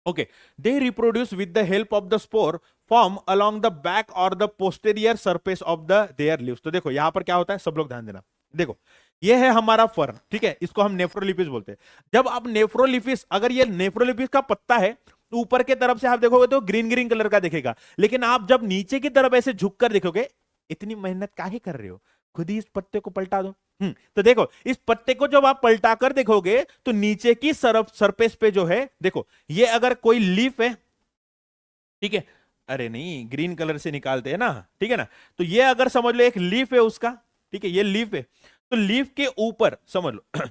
Okay, they reproduce with the help of the spore form along the back or the posterior surface of the their leaves. तो देखो यहां पर क्या होता है, सब लोग ध्यान देना। देखो ये है हमारा फर्न, ठीक है, इसको हम नेफ्रोलिपिस बोलते हैं। जब आप नेफ्रोलिपिस, अगर ये नेफ्रोलिपिस का पत्ता है तो ऊपर के तरफ से आप देखोगे तो ग्रीन ग्रीन कलर का दिखेगा, लेकिन आप जब नीचे की तरफ ऐसे झुककर देखोगे, इतनी मेहनत काहे कर रहे हो, खुद ही इस पत्ते को पलटा दो। तो देखो इस पत्ते को जब आप पलटा कर देखोगे तो नीचे की सरफेस पे जो है, देखो ये अगर कोई लीफ है, ठीक है, अरे नहीं ग्रीन कलर से निकालते हैं ना, ठीक है ना। तो ये अगर समझ लो एक लीफ है उसका, ठीक है, ये लीफ है, तो लीफ के ऊपर समझ लो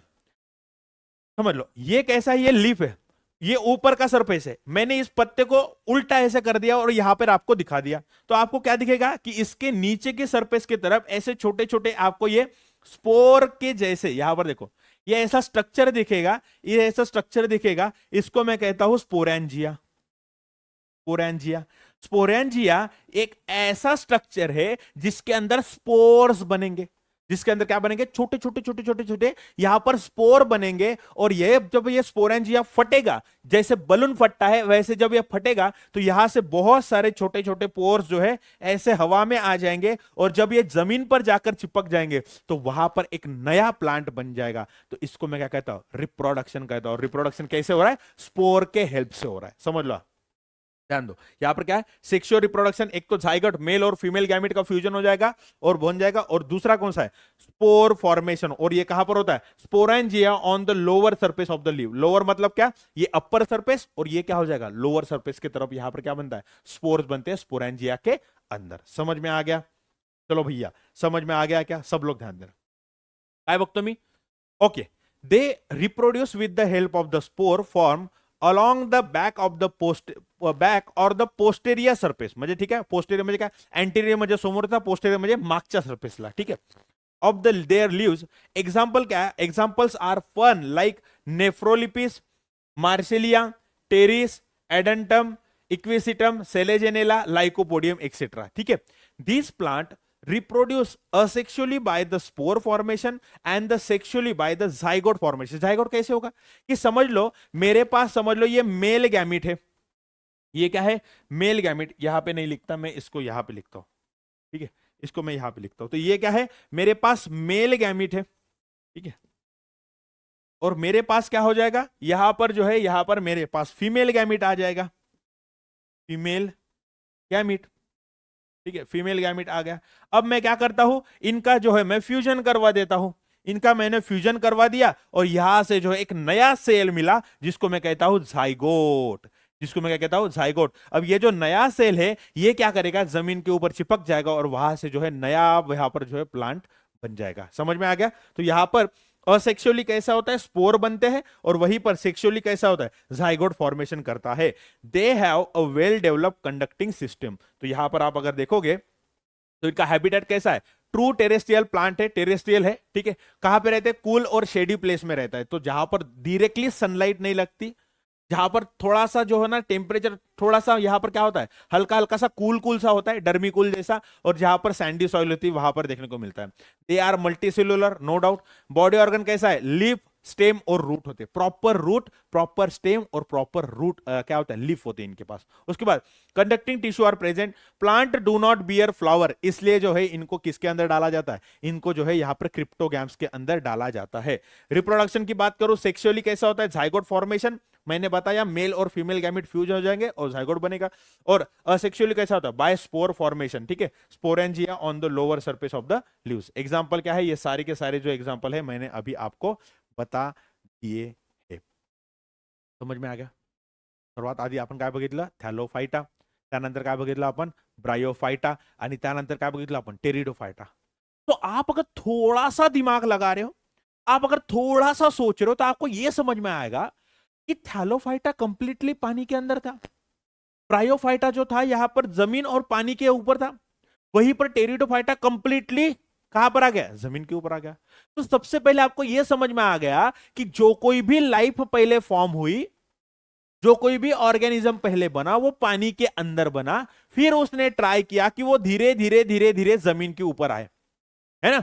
समझ लो ये कैसा है, ये लीफ है, ये ऊपर का सरफेस है। मैंने इस पत्ते को उल्टा ऐसे कर दिया और यहां पर आपको दिखा दिया, तो आपको क्या दिखेगा कि इसके नीचे के सरफेस की तरफ ऐसे छोटे छोटे आपको ये स्पोर के जैसे, यहां पर देखो ये ऐसा स्ट्रक्चर दिखेगा, ये ऐसा स्ट्रक्चर दिखेगा, इसको मैं कहता हूं स्पोरेंजिया। स्पोरेंजिया, स्पोरेंजिया एक ऐसा स्ट्रक्चर है जिसके अंदर स्पोर्स बनेंगे। जिसके अंदर क्या बनेंगे, छोटे छोटे छोटे छोटे छोटे यहां पर स्पोर बनेंगे। और ये जब ये स्पोरेंजिया फटेगा, जैसे बलून फटता है वैसे जब ये फटेगा तो यहां से बहुत सारे छोटे छोटे पोर्स जो है ऐसे हवा में आ जाएंगे, और जब ये जमीन पर जाकर चिपक जाएंगे तो वहां पर एक नया प्लांट बन जाएगा। तो इसको मैं क्या कहता हूं, रिप्रोडक्शन कहता हूं। रिप्रोडक्शन कैसे हो रहा है, स्पोर के हेल्प से हो रहा है, समझ लो। ध्यान दो, यहां पर क्या है, सेक्सुअल रिप्रोडक्शन, एक तो जाइगोट मेल और फीमेल गैमेट का फ्यूजन हो जाएगा और बन जाएगा, और दूसरा कौन सा है, स्पोर फॉर्मेशन। और ये कहां पर होता है, sporangia on the lower surface of the leave. Lower मतलब क्या, ये अपर सरफेस, और ये क्या हो जाएगा, लोअर सरफेस की तरफ यहां पर क्या बनता है, स्पोर्स बनते हैं स्पोरेंजिया के अंदर। समझ में आ गया, चलो भैया समझ में आ गया क्या, सब लोग ध्यान देना। आई वक्त मी okay, they reproduce with the help of the spore form along the back of the back or the posterior surface, म्हणजे ठीक आहे, पोस्टेरियर म्हणजे काय, अँटेरियर म्हणजे समोरचा, पोस्टेरियर म्हणजे मागच्या सरफेसला, ठीक आहे, of the their leaves. Example काय, examples are fern like nephrolepis, marsilea, pteris, adiantum, equisetum, selaginella, lycopodium etcetera, ठीक है। This plant reproduce asexually by the spore formation and the sexually by the zygote formation। zygote कैसे होगा कि समझ लो, मेरे पास समझ लो ये मेल गैमिट है, ये क्या है, मेल गैमिट। यहां पे नहीं लिखता मैं, इसको यहां पे लिखता हूं, ठीक है, इसको मैं यहां पे लिखता हूं। तो ये क्या है, मेरे पास मेल गैमिट है, ठीक है, और मेरे पास क्या हो जाएगा, यहां पर जो है, यहां पर मेरे पास फीमेल गैमिट आ जाएगा, फीमेल गैमिट, ठीक है, फीमेल गैमिट आ गया। अब मैं क्या करता हूं, इनका जो है मैं फ्यूजन करवा देता हूं, इनका मैंने फ्यूजन करवा दिया, और यहां से जो है एक नया सेल मिला जिसको मैं कहता हूं जाइगोट, जिसको मैं क्या कहता हूं, जाइगोट। अब ये जो नया सेल है ये क्या करेगा, जमीन के ऊपर चिपक जाएगा, और वहां से जो है नया यहां पर जो है प्लांट बन जाएगा। समझ में आ गया। तो यहां पर असेक्सुअली कैसा होता है, स्पोर बनते हैं, और वहीं पर सेक्सुअली कैसा होता है, जाइगोट फॉर्मेशन करता है। They have a well developed conducting system. तो यहां पर आप अगर देखोगे तो इनका हैबिटेट कैसा है, ट्रू टेरेस्ट्रियल प्लांट है, टेरेस्ट्रियल है, ठीक है। कहां पे रहते हैं, कूल और शेडी प्लेस में रहता है, तो जहां पर डायरेक्टली सनलाइट नहीं लगती, जहां पर थोड़ा सा जो है ना टेम्परेचर थोड़ा सा, यहां पर क्या होता है, हल्का हल्का सा कूल कूल सा होता है, डर्मी कूल जैसा, और जहां पर सैंडी सॉइल होती है वहां पर देखने को मिलता है। They are multicellular, no doubt. Body organ कैसा है, लीफ, स्टेम और रूट होते हैं, प्रॉपर रूट, प्रॉपर स्टेम और प्रॉपर रूट क्या होता है, लीफ होते हैं इनके पास। उसके बाद conducting tissue are present. Plant do not bear flower, इसलिए जो है इनको किसके अंदर डाला जाता है, इनको जो है यहां पर क्रिप्टोगैम्स के अंदर डाला जाता है। रिप्रोडक्शन की बात करूं, सेक्सुअली कैसा होता है, जाइगोट फॉर्मेशन, मैंने बताया मेल और फीमेल गैमेट फ्यूज हो जाएंगे और जाइगोट बनेगा। और असेक्सुअली कैसा होता है, बाय स्पोर फॉर्मेशन, ठीक है, sporangia on the lower surface of the leaves. Example क्या है, ये सारे के सारे जो एग्जांपल है मैंने अभी आपको बता दिए है। समझ में आ गया। सर्वात आधी आपण काय बघितलं, थॅलोफायटा, त्यानंतर काय बघितलं आपण, ब्रायोफायटा, आणि त्यानंतर काय बघितलं आपण, टेरिडोफायटा। तो आप अगर थोड़ा सा दिमाग लगा रहे हो, आप अगर थोड़ा सा सोच रहे हो, तो आपको यह समझ में आएगा कि थैलोफाइटा कंप्लीटली पानी के अंदर था, ब्रायोफाइटा जो था यहां पर जमीन और पानी के ऊपर था, वहीं पर टेरिडोफाइटा कंप्लीटली कहां पर आ गया, जमीन के ऊपर आ गया। तो सबसे पहले आपको यह समझ में आ गया कि जो कोई भी लाइफ पहले फॉर्म हुई, जो कोई भी ऑर्गेनिज्म पहले बना वो पानी के अंदर बना, फिर उसने ट्राई किया कि वो धीरे धीरे धीरे धीरे जमीन के ऊपर आए, है ना।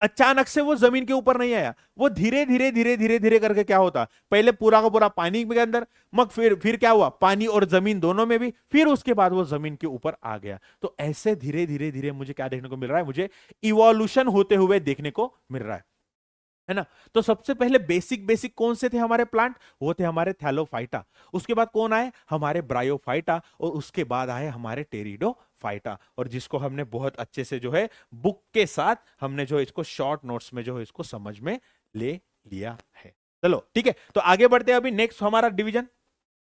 अचानक से वो जमीन के ऊपर नहीं आया, वो धीरे धीरे धीरे धीरे धीरे करके क्या होता, पहले पूरा का पूरा पानी के अंदर, मग फिर क्या हुआ, पानी और जमीन दोनों में भी, फिर उसके बाद वो जमीन के ऊपर आ गया। तो ऐसे धीरे धीरे धीरे मुझे क्या देखने को मिल रहा है, मुझे इवोल्यूशन होते हुए देखने को मिल रहा है ना। तो सबसे पहले बेसिक बेसिक कौन से थे हमारे प्लांट, वो थे हमारे थैलोफाइटा। उसके बाद कौन आए, हमारे ब्रायोफाइटा, और उसके बाद आए हमारे टेरिडोफाइटा, और जिसको हमने बहुत अच्छे से जो है बुक के साथ हमने जो इसको शॉर्ट नोट्स में जो है इसको समझ में ले लिया है। चलो ठीक है, तो आगे बढ़ते हैं। अभी नेक्स्ट हमारा डिवीजन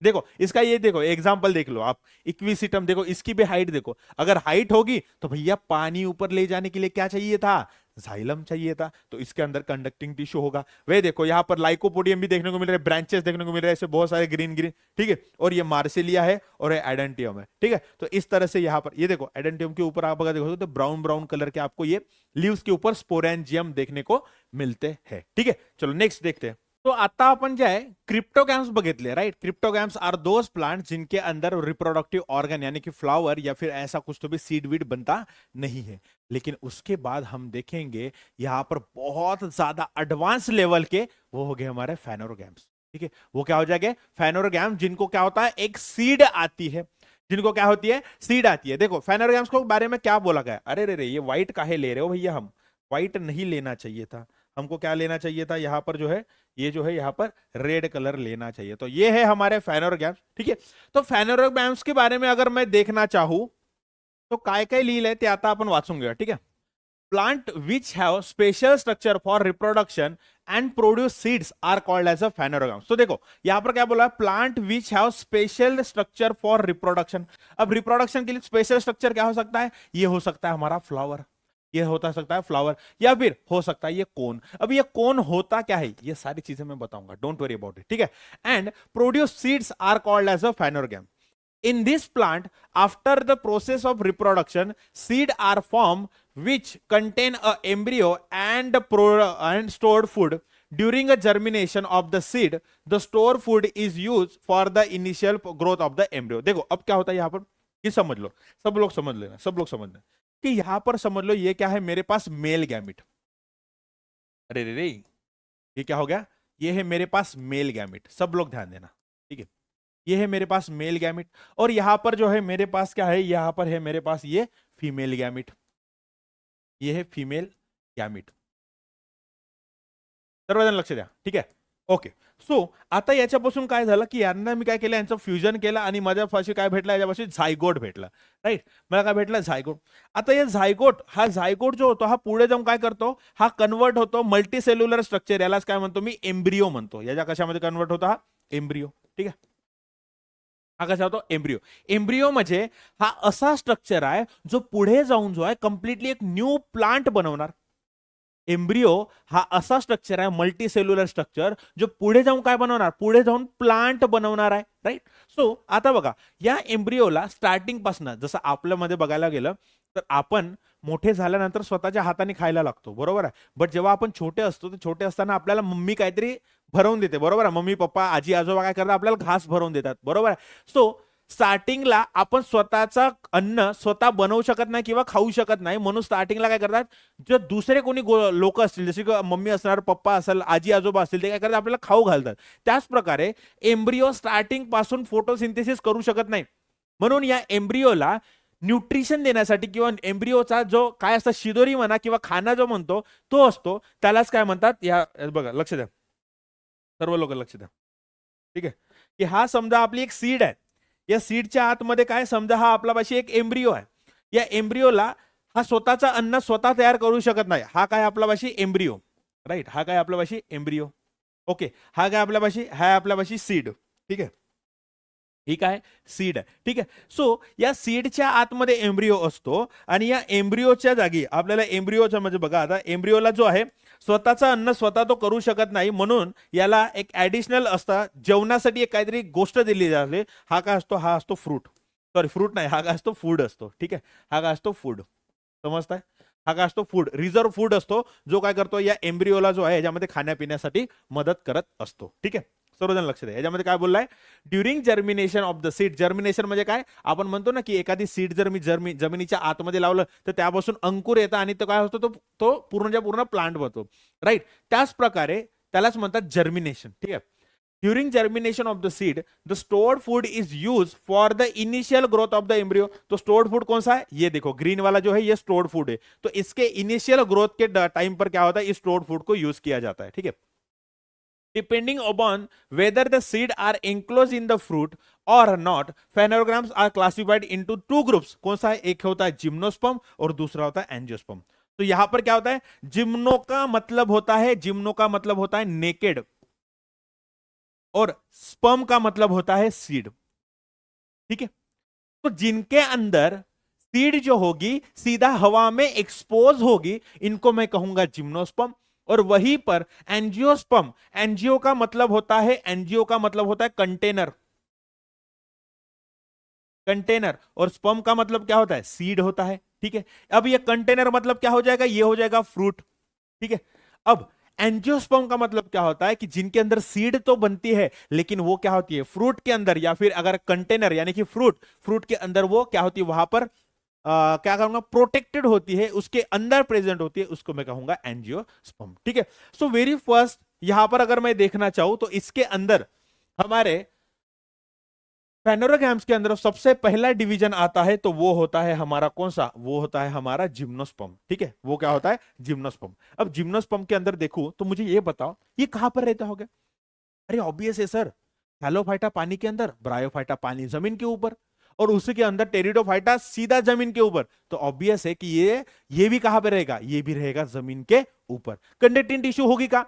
देखो, इसका ये देखो एग्जांपल देख लो आप, इक्विसिटम देखो, इसकी भी हाइट देखो, अगर हाइट होगी तो भैया पानी ऊपर ले जाने के लिए क्या चाहिए था, जाइलम चाहिए था, तो इसके अंदर कंडक्टिंग टिश्यू होगा। वे देखो यहाँ पर लाइकोपोडियम भी देखने को मिल रहे हैं, ब्रांचेस देखने को मिल रहे हैं, ऐसे बहुत सारे ग्रीन ग्रीन, ठीक है, और ये मार्सिलिया है और ये एडेंटियम है, ठीक है। तो इस तरह से यहाँ पर ये देखो एडेंटियम के ऊपर आप अगर देखो तो ब्राउन ब्राउन कलर के आपको ये लीव्स के ऊपर स्पोरेंजियम देखने को मिलते हैं, ठीक है। चलो नेक्स्ट देखते हैं। तो आता आपण जे आहे क्रिप्टोगॅम्स बघितले, राइट। क्रिप्टोगॅम्स आर दोज प्लांट जिनके अंदर रिप्रोडक्टिव ऑर्गन यानी कि फ्लावर या फिर ऐसा कुछ तो भी सीड वीड बनता नहीं है। लेकिन उसके बाद हम देखेंगे यहाँ पर बहुत ज्यादा एडवांस लेवल के वो हो गए हमारे फेनोरोगैम्स। ठीक है, वो क्या हो जाएंगे फेनोरोगैम, जिनको क्या होता है एक सीड आती है, जिनको क्या होती है सीड आती है। देखो फेनोरोगैम्स को बारे में क्या बोला गया, अरे रे रे ये व्हाइट काहे ले रहे हो भैया, हम व्हाइट नहीं लेना चाहिए था, हमको क्या लेना चाहिए था, यहाँ पर जो है ये जो है यहाँ पर रेड कलर लेना चाहिए। तो ये है हमारे फेनोरोगैम्स। ठीक है, तो फेनोरोगैम्स के बारे में अगर मैं देखना चाहूं तो काय काय लिहिलंय ते आता आपण वाचून घेऊया। ठीक है, plant which have special structure for reproduction and produce seeds are called as a phanerogams. तो देखो यहां पर क्या बोला, plant which have special structure for reproduction. अब रिप्रोडक्शन के लिए स्पेशल स्ट्रक्चर क्या हो सकता है, ये हो सकता है हमारा फ्लावर, ये होता सकता है फ्लावर, या फिर हो सकता है ये कोन। अब ये कोन होता क्या है, ये सारी चीजें मैं बताऊंगा, डोंट वरी अबाउट इट। ठीक है, and produce seeds are called as a phanerogam. In this plant, after the process of reproduction, seed are formed which contain a embryo and stored food. During a germination of the seed, the stored food is used for the initial growth of the embryo. देखो अब क्या होता है यहाँ पर, ये समझ लो, सब लोग समझ लेना, सब लोग समझ लेना कि यहाँ पर समझ लो ये क्या है, मेरे पास मेल गैमिट। अरे रे रे, ये क्या हो गया, ये है मेरे पास मेल गैमिट, सब लोग ध्यान देना। ठीक है, ये है मेरे पास मेल गैमिट, और यहां पर जो है मेरे पास क्या है, यहां पर है मेरे पास ये फीमेल गैमिट, ये है फीमेल गॅमिट। सर्वजण लक्ष द्या। ठीक आहे, ओके। सो आता याच्यापासून काय झालं की यांना मी काय केलं, यांचं फ्युजन केलं आणि माझ्यापाशी काय भेटला, याच्यापाशी झायगोट भेटला, राईट। मला काय भेटला, झायगोट। आता हे झायगोट, हा झायगोट जो होतो हा पुढे जाऊन काय करतो, हा कन्वर्ट होतो मल्टीसेल्युलर स्ट्रक्चर, यालाच काय म्हणतो मी एम्ब्रियो म्हणतो। याच्या कशामध्ये कन्वर्ट होतो, हा एम्ब्रियो। ठीक आहे, हा कसा होतो एम्ब्रियो। एम्ब्रियो म्हणजे हा असा स्ट्रक्चर आहे जो पुढे जाऊन जो आहे कम्प्लिटली एक न्यू प्लांट बनवणार। एम्ब्रियो हा असा स्ट्रक्चर आहे मल्टीसेल्युलर स्ट्रक्चर, जो पुढे जाऊन काय बनवणार, पुढे जाऊन प्लांट बनवणार आहे, राईट। सो आता बघा या एम्ब्रियोला स्टार्टिंग पासून, जसं आपल्यामध्ये बघायला गेलं तर आपण मोठे झाल्यानंतर स्वतःच्या हाताने खायला लागतो, बरोबर आहे। बट जेव्हा आपण छोटे असतो, तर छोटे असताना आपल्याला मम्मी काहीतरी भरवून देते, बरोबर आहे। मम्मी पप्पा आजी आजोबा काय करतात, आपल्याला घास भरवून देतात, बरोबर आहे। सो स्टार्टिंगला आपण स्वतःचा अन्न स्वतः बनवू शकत नाही किंवा खाऊ शकत नाही, म्हणून स्टार्टिंगला काय करतात, जे दुसरे कोणी लोक असतील, जसे की मम्मी असणार, पप्पा असेल, आजी आजोबा असतील, ते काय करतात, आपल्याला खाऊ घालतात। त्याच प्रकारे एम्ब्रियो स्टार्टिंग पासून फोटोसिंथेसिस करू शकत नाही, म्हणून या एम्ब्रियोला न्यूट्रिशन देण्यासाठी किंवा एम्ब्रियोचा जो काय असतं शिदोरी म्हणा किंवा खाना जो म्हणतो तो असतो, त्यालाच काय म्हणतात, या बघा लक्ष द्या, सर्व लोक लक्ष द्या। ठीक आहे, की हा समजा आपली एक सीड आहे, या सीडच्या आतमध्ये काय, समजा हा आपल्यापाशी एक एम्ब्रियो आहे, या एम्ब्रियोला हा स्वतःचा अन्न स्वतः तयार करू शकत नाही, हा काय आपल्यापाशी एम्ब्रियो, राईट, हा काय आपल्यापाशी एम्ब्रियो, ओके। हा काय आपल्यापाशी, हा आपल्यापाशी सीड, ठीक आहे, ही काय सीड आहे, ठीक आहे। सो या सीडच्या आतमध्ये एम्ब्रियो असतो, आणि या एम्ब्रियोच्या जागी आपल्याला एम्ब्रियोच्या म्हणजे बघा आता एम्ब्रियोला जो आहे स्वतःचा अन्न स्वतः तो करू शकत नाही, म्हणून याला एक ऍडिशनल असतं जेवणासाठी एक काहीतरी गोष्ट दिली जाते, हा काय असतो, हा असतो फ्रूट, सॉरी फ्रूट नाही, हा काय असतो फूड असतो। ठीक आहे, हा काय असतो फूड, समजताय, हा काय असतो फूड, रिझर्व फूड असतो, जो काय करतो या एम्ब्रियोला जो आहे याच्यामध्ये खाण्यापिण्यासाठी मदत करत असतो। ठीक आहे, सर्वजण लक्ष द्या। याच्यामध्ये काय बोललाय, during germination of the seed, germination म्हणजे काय, आपण म्हणतो ना की एखादी सीड जर मी जमिनीच्या आतमध्ये लावलं तर त्यापासून अंकुर येतं आणि तो काय होतो, तो पूर्णच्या पूर्ण प्लांट बनतो, राईट। त्याच प्रकारे त्यालाच म्हणतात जर्मिनेशन। ठीक आहे, during germination of the seed the stored food is use for the initial growth of the embryo. तो स्टोर्ड फूड कौन सा है, ये देखो ग्रीन वाला जो है ये स्टोर्ड फूड है, तो इसके इनिशियल ग्रोथ के टाइम पर क्या होता है, इस स्टोर्ड फूड को यूज किया जाता है। ठीक है, depending upon whether the seed are enclosed in the fruit or not, phanerogams are classified into two groups। कौन सा है, एक होता है जिम्नोस्पर्म और दूसरा होता है एंजियोस्पर्म। तो यहां पर क्या होता है, जिम्नो का मतलब होता है, जिम्नो का मतलब होता है नेकेड, और स्पर्म का मतलब होता है सीड। ठीक है, तो जिनके अंदर सीड जो होगी सीधा हवा में एक्सपोज होगी, इनको मैं कहूंगा जिम्नोस्पर्म। और वहीं पर एंजियोस्पर्म, एंजियो का मतलब होता है, एंजियो का मतलब होता है कंटेनर, कंटेनर, और स्पर्म का मतलब क्या होता है, सीड होता है। ठीक है, अब ये कंटेनर मतलब क्या हो जाएगा, ये हो जाएगा फ्रूट। ठीक है, अब एंजियोस्पर्म का मतलब क्या होता है कि जिनके अंदर सीड तो बनती है लेकिन वो क्या होती है फ्रूट के अंदर, या फिर अगर कंटेनर यानी कि फ्रूट के अंदर वो क्या होती है वहां पर क्या कहूंगा प्रोटेक्टेड होती है, उसके अंदर प्रेजेंट होती है, उसको मैं कहूंगा एंजियोस्पर्म। ठीक है, सो वेरी फर्स्ट यहां पर अगर मैं देखना चाहूं तो इसके अंदर हमारे फेनोरोगैम्स के अंदर सबसे पहला डिवीजन आता है तो वो होता है हमारा कौन सा, वो होता है हमारा जिम्नोस्पर्म। ठीक है, वो क्या होता है जिम्नोस्पर्म। अब जिम्नोस्पर्म के अंदर देखूं तो मुझे ये बताओ ये कहां पर रहता होगा। अरे ऑब्वियस है सर, थैलोफाइटा पानी के अंदर, ब्रायोफाइटा पानी जमीन के ऊपर, और उसी के अंदर टेरिडोफाइटा सीधा जमीन के ऊपर। तो ऑब्वियस है कि ये भी कहां पे रहेगा, ये भी रहेगा जमीन के ऊपर। कंडक्टिंग टिश्यू होगी का,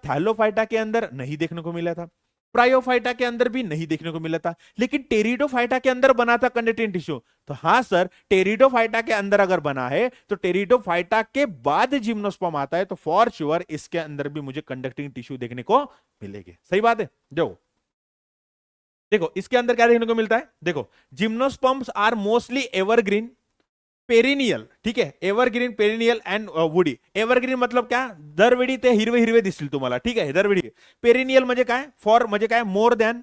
थैलोफाइटा के अंदर नहीं देखने को मिला था, प्रायोफाइटा के अंदर भी नहीं देखने को मिला था, लेकिन टेरिडोफाइटा के अंदर बना था कंडक्टिंग टिश्यू। तो हाँ सर, टेरिडोफाइटा के अंदर अगर बना है तो टेरिडोफाइटा के बाद जिम्नोस्पर्म आता है, तो फॉर श्योर इसके अंदर भी मुझे कंडक्टिंग टिश्यू देखने को मिलेगी। सही बात है। जो देखो इसके अंदर क्या देखने को मिलता है, देखो gymnosperms are mostly evergreen perennial. ठीक है, evergreen perennial and woody. Evergreen मतलब क्या, दरवेळी ते हिरवे हिरवे दिसतील तुम्हाला। ठीक आहे, दरवेळी। पेरिनियल म्हणजे काय, फॉर म्हणजे काय, more than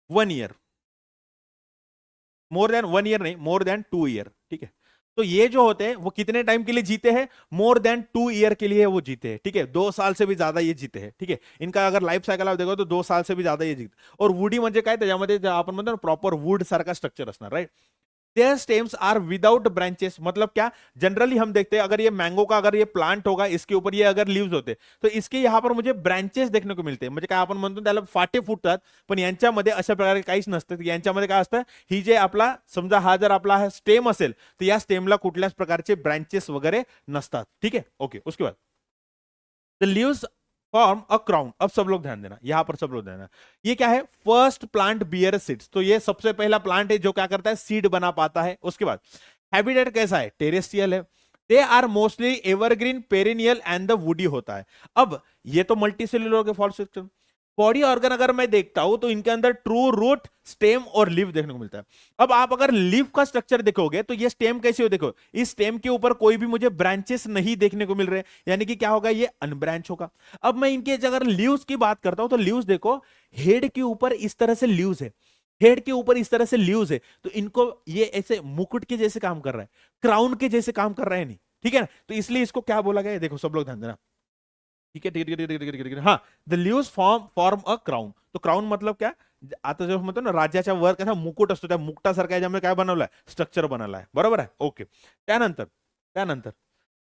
1 year, more than 1 year नहीं, मोर देन 2 ईयर। ठीक है, तो ये जो होते हैं वो कितने टाइम के लिए जीते हैं, मोर देन 2 ईयर के लिए वो जीते हैं। ठीक है, 2 साल से भी ज्यादा ये जीते हैं। ठीक है, इनका अगर लाइफ सायकल आप देखो तो 2 साल से भी ज्यादा ये जीते। और वुडी म्हणजे काय, त्याच्यामध्ये आपण म्हणतो ना प्रॉपर वुड सारखा स्ट्रक्चर असणार, right. Their stems are without branches, मतलब क्या, जनरली हम देखते हैं अगर ये मैंगो का अगर ये प्लांट होगा, इसके ऊपर ये अगर लीव्स होते तो इसके यहाँ पर मुझे ब्रांचेस देखने को मिळते, म्हणजे काय आपण म्हणतो त्याला फाटे फुटतात, पण यांच्यामध्ये अशा प्रकारे काहीच नसतं। यांच्यामध्ये काय असतं, ही जे आपला समजा हा जर आपला स्टेम असेल तर या स्टेमला कुठल्याच प्रकारचे ब्रांचेस वगैरे नसतात। ठीक है, ओके। उसके बाद the leaves form a crown. अब सब लोग ध्यान देना, यहां पर सब लोग ध्यान देना, ये क्या है, फर्स्ट प्लांट बियर सीड्स। तो ये सबसे पहला प्लांट है जो क्या करता है, सीड बना पाता है। उसके बाद हैबिटेट कैसा है, टेरेस्ट्रियल है। They are mostly evergreen perennial and the woody होता है। अब ये तो मल्टीसेल्युलर के फॉल सिस्टम। बॉडी ऑर्गन अगर मैं देखता हूं तो इनके अंदर ट्रू रूट, स्टेम और लीव देखने को मिलता है। अब आप अगर लीव का स्ट्रक्चर देखोगे तो ये स्टेम कैसे हो, देखो इस स्टेम के ऊपर कोई भी मुझे ब्रांचेस नहीं देखने को मिल रहे, यानी कि क्या होगा, ये अनब्रांच होगा। अब मैं इनके अगर लीव्स की बात करता हूं तो लीव्स देखो, हेड के ऊपर इस तरह से लीव्स है, हेड के ऊपर इस तरह से लीव्स है, तो इनको ये ऐसे मुकुट के जैसे काम कर रहा है, क्राउन के जैसे काम कर रहे हैं नहीं। ठीक है ना, तो इसलिए इसको क्या बोला गया, देखो सब लोग ध्यान देना। ठीक है, ठीक है, ठीक है, ठीक है, ठीक है, हाँ, the leaves form a crown. तो क्राउन मतलब क्या, आता जो म्हणतो ना राज्याच्या वर कसा मुकुट असतो, त्या मुकुटासारखा याच्यामध्ये काय बनवलाय, स्ट्रक्चर बनवलाय, बरोबर आहे, ओके। त्यानंतर त्यानंतर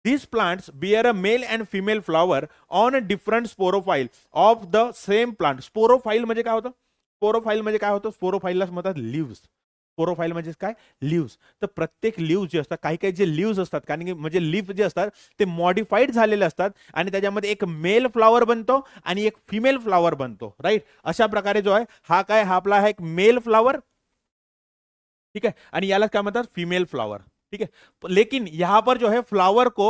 these plants bear a male and female flower on a different sporophyll of the same plant. Sporophyll म्हणजे काय होतं, स्पोरोफाइल म्हणजे काय होतं, स्पोरोफाइलला म्हणतात लीव्स। स्पोरोफाइल म्हणजे काय, लीव्स। तर प्रत्येक लीव्स जे असतात, काही काही जे लीव्स असतात, कारण की म्हणजे लीफ जे असतात ते मॉडिफाईड झालेले असतात आणि त्याच्यामध्ये एक मेल फ्लॉवर बनतो आणि एक फिमेल फ्लॉवर बनतो, राईट। अशा प्रकारे जो आहे हा काय, हा आपला आहे एक मेल फ्लॉवर, ठीक है, आणि याला काय म्हणतात, फीमेल फ्लावर। ठीक है, लेकिन यहां पर जो है फ्लावर को,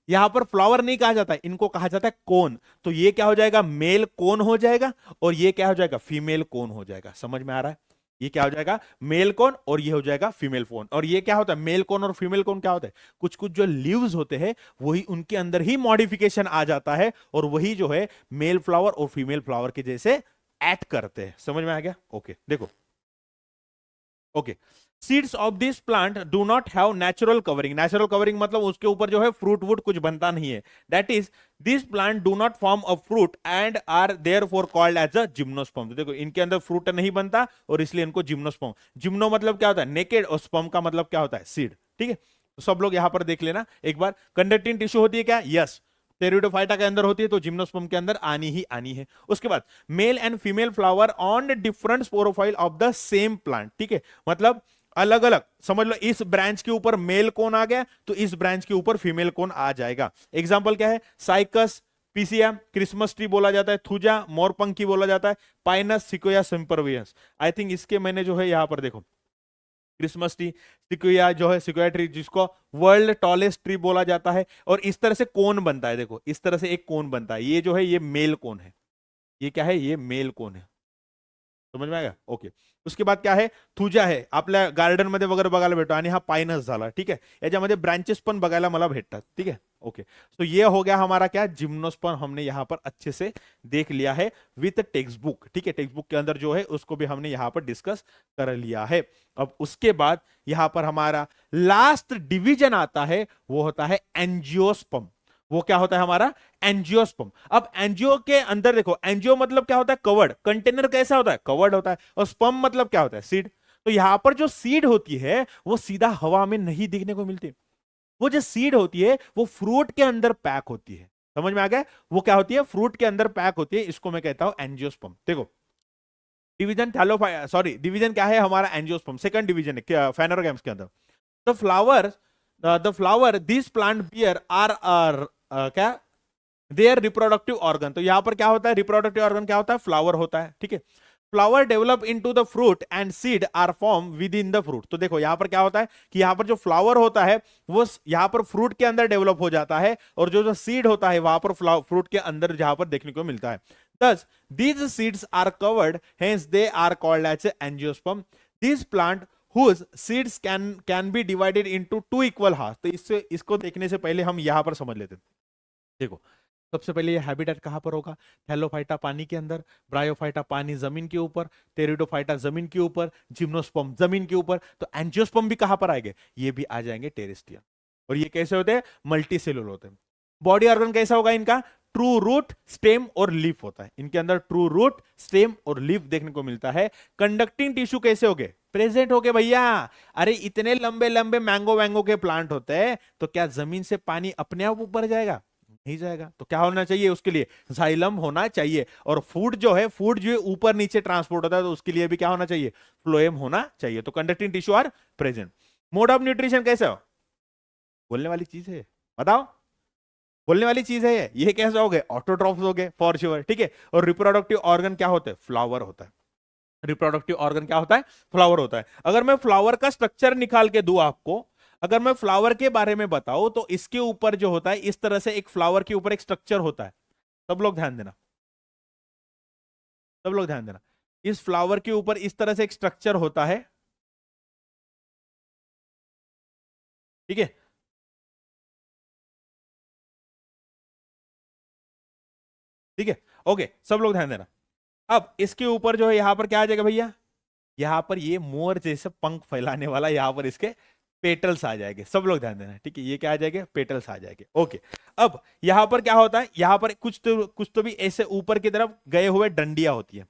यहां पर फ्लावर नहीं कहा जाता है, इनको कहा जाता है कोन। तो ये क्या हो जाएगा, मेल कोन हो जाएगा, और ये क्या हो जाएगा, फीमेल कोन हो जाएगा। समझ में आ रहा है, ये क्या हो जाएगा, मेल कोन, और ये हो जाएगा फीमेल कोन। और ये क्या होता है, मेल कोन और फीमेल कोन क्या होता है, कुछ कुछ जो लीव्स होते हैं वही उनके अंदर ही मॉडिफिकेशन आ जाता है, और वही जो है मेल फ्लावर और फीमेल फ्लावर के जैसे एक्ट करते हैं। समझ में आ गया, ओके। देखो okay, seeds of this plant do not have natural covering. Natural covering मतलब उसके ऊपर जो है फ्रूट वुड कुछ बनता नहीं है। That is this plant do not form a fruit and are therefore called as a gymnosperm. देखो इनके अंदर फ्रूट नहीं बनता और इसलिए इनको जिम्नोस्पर्म। जिम्नो मतलब क्या होता है, नेकेड, और स्पर्म का मतलब क्या होता है, सीड। ठीक है, तो सब लोग यहां पर देख लेना एक बार। कंडक्टिंग टिश्यू होती है क्या, यस, टेरिडोफाइटा के अंदर होती है, तो जिम्नोस्पर्म के अंदर आनी ही आनी है। उसके बाद male and female flower on different sporophyll of the same plant. ठीक है, मतलब अलग अलग, समझ लो इस ब्रांच के ऊपर मेल कोन आ गया तो इस ब्रांच के ऊपर फीमेल कोन आ जाएगा। एग्जांपल क्या है, साइकस पीसिया, क्रिसमस ट्री बोला जाता है, थुजा मोरपंखी बोला जाता है, पाइनस सिकोया सिम्परवियंस। आई थिंक इसके मैंने जो है यहां पर देखो क्रिसमस ट्री, सिक्विया जो है, सिक्विया ट्री जिसको वर्ल्ड टॉलेस्ट ट्री बोला जाता है, और इस तरह से कोन बनता है। देखो इस तरह से एक कोन बनता है, ये जो है ये मेल कोन है, ये क्या है, ये मेल कोन है। समझ में आएगा? ओके. उसके बाद काय आहे, थुजा आहे, आपल्या गार्डन मध्ये वगैरे बघायला भेटतो, आणि हा पाइनस झाला. ठीक आहे, याच्यामध्ये ब्रांचेस पण बघायला मला भेटतात. ठीक है, ओके. तो ये हो गया हमारा क्या, जिम्नोस्पर्म हमने यहाँ पर अच्छे से देख लिया है विथ टेक्स्ट बुक. ठीक है, टेक्स्ट बुक के अंदर जो है उसको भी हमने यहाँ पर डिस्कस कर लिया है. अब उसके बाद यहाँ पर हमारा लास्ट डिवीजन आता है, वो होता है एंजियोस्पर्म. वो क्या होता है हमारा, एंजियोस्पर्म. अब एंजियो के अंदर देखो, एंजियो मतलब क्या होता है, कवर्ड. कंटेनर कैसा होता है, कवर्ड होता है. और स्पर्म मतलब क्या होता है, सीड. तो यहां पर जो सीड होती है वो सीधा हवा में नहीं दिखने को मिलती. वो जो सीड होती है वो फ्रूट के अंदर पैक होती है. समझ में आ गया, वो क्या होती है, फ्रूट के अंदर पैक होती है. इसको मैं कहता हूं एंजियोस्पर्म. देखो डिवीजन थैलोफाइट, सॉरी डिवीजन क्या है हमारा, एंजियोस्पर्म सेकंड डिवीजन है फेनोरोगैम्स के अंदर. The flower this plant bear are क्या, देयर रिप्रोडक्टिव ऑर्गन. तो यहां पर क्या होता है, रिप्रोडक्टिव ऑर्गन क्या होता है, फ्लावर होता है. ठीक है, flower develop into the fruit and seed are form with in the fruit. तो देखो यहां पर क्या होता है कि यहां पर जो फ्लावर होता है वो यहां पर फ्रूट के अंदर डेवलप हो जाता है, और जो जो सीड होता है वहां पर फ्रूट के अंदर जहां पर देखने को मिलता है. Thus, these seeds are covered, hence they are called as angiosperm. These plant whose seeds can be divided into two equal halves. तो इसको देखने से पहले हम यहां पर समझ लेते हैं. देखो सबसे पहले ये हैबिटेट कहां पर होगा, थैलोफाइटा पानी के अंदर, ब्रायोफाइटा पानी जमीन के ऊपर, टेरिडोफाइटा जमीन के ऊपर, जिम्नोस्पर्म जमीन के ऊपर. तो एंजियोस्पर्म भी कहां पर आएंगे, ये भी आ जाएंगे टेरेस्ट्रियल. और ये कैसे होते हैं, मल्टी सेलुलर होते हैं. बॉडी ऑर्गन कैसा होगा इनका, ट्रू रूट, स्टेम और लीफ होता है. इनके अंदर ट्रू रूट, स्टेम और लीफ देखने को मिलता है. कंडक्टिंग टिश्यू कैसे हो गए, प्रेजेंट हो गए भैया. अरे इतने लंबे लंबे मैंगो वैंगो के प्लांट होते हैं, तो क्या जमीन से पानी अपने आप ऊपर जाएगा, नहीं जाएगा. तो क्या होना चाहिए उसके लिए, जाइलम होना चाहिए. और फूड जो है ऊपर नीचे ट्रांसपोर्ट होता है, तो उसके लिए भी क्या होना चाहिए, फ्लोएम होना चाहिए. तो conducting tissue are present. Mode of nutrition कैसे हो, बोलने वाली चीज है, बताओ, बोलने वाली चीज है ये कैसे हो गए, ऑटोट्रॉफ्स हो गए फॉर श्योर. ठीक है, और रिप्रोडक्टिव ऑर्गन क्या होता है, फ्लावर होता है. रिप्रोडक्टिव ऑर्गन क्या होता है, फ्लावर होता है. अगर मैं फ्लावर का स्ट्रक्चर निकाल के दूं आपको, अगर मैं फ्लावर के बारे में बताऊं, तो इसके ऊपर जो होता है इस तरह से एक फ्लावर के ऊपर एक स्ट्रक्चर होता है. सब लोग ध्यान देना, सब लोग ध्यान देना. इस फ्लावर के ऊपर इस तरह से एक स्ट्रक्चर होता है. ठीक है, ठीक है, ओके, सब लोग ध्यान देना. अब इसके ऊपर जो है यहां पर क्या आ जाएगा भैया, यहां पर ये मोर जैसे पंख फैलाने वाला यहां पर इसके पेटल्स आ जाएंगे. सब लोग ध्यान देना. ठीक है, ये क्या आ जाएंगे, पेटल्स आ जाएंगे. ओके, अब यहां पर क्या होता है, यहां पर कुछ तो भी ऐसे ऊपर की तरफ गए हुए डंडिया होती है.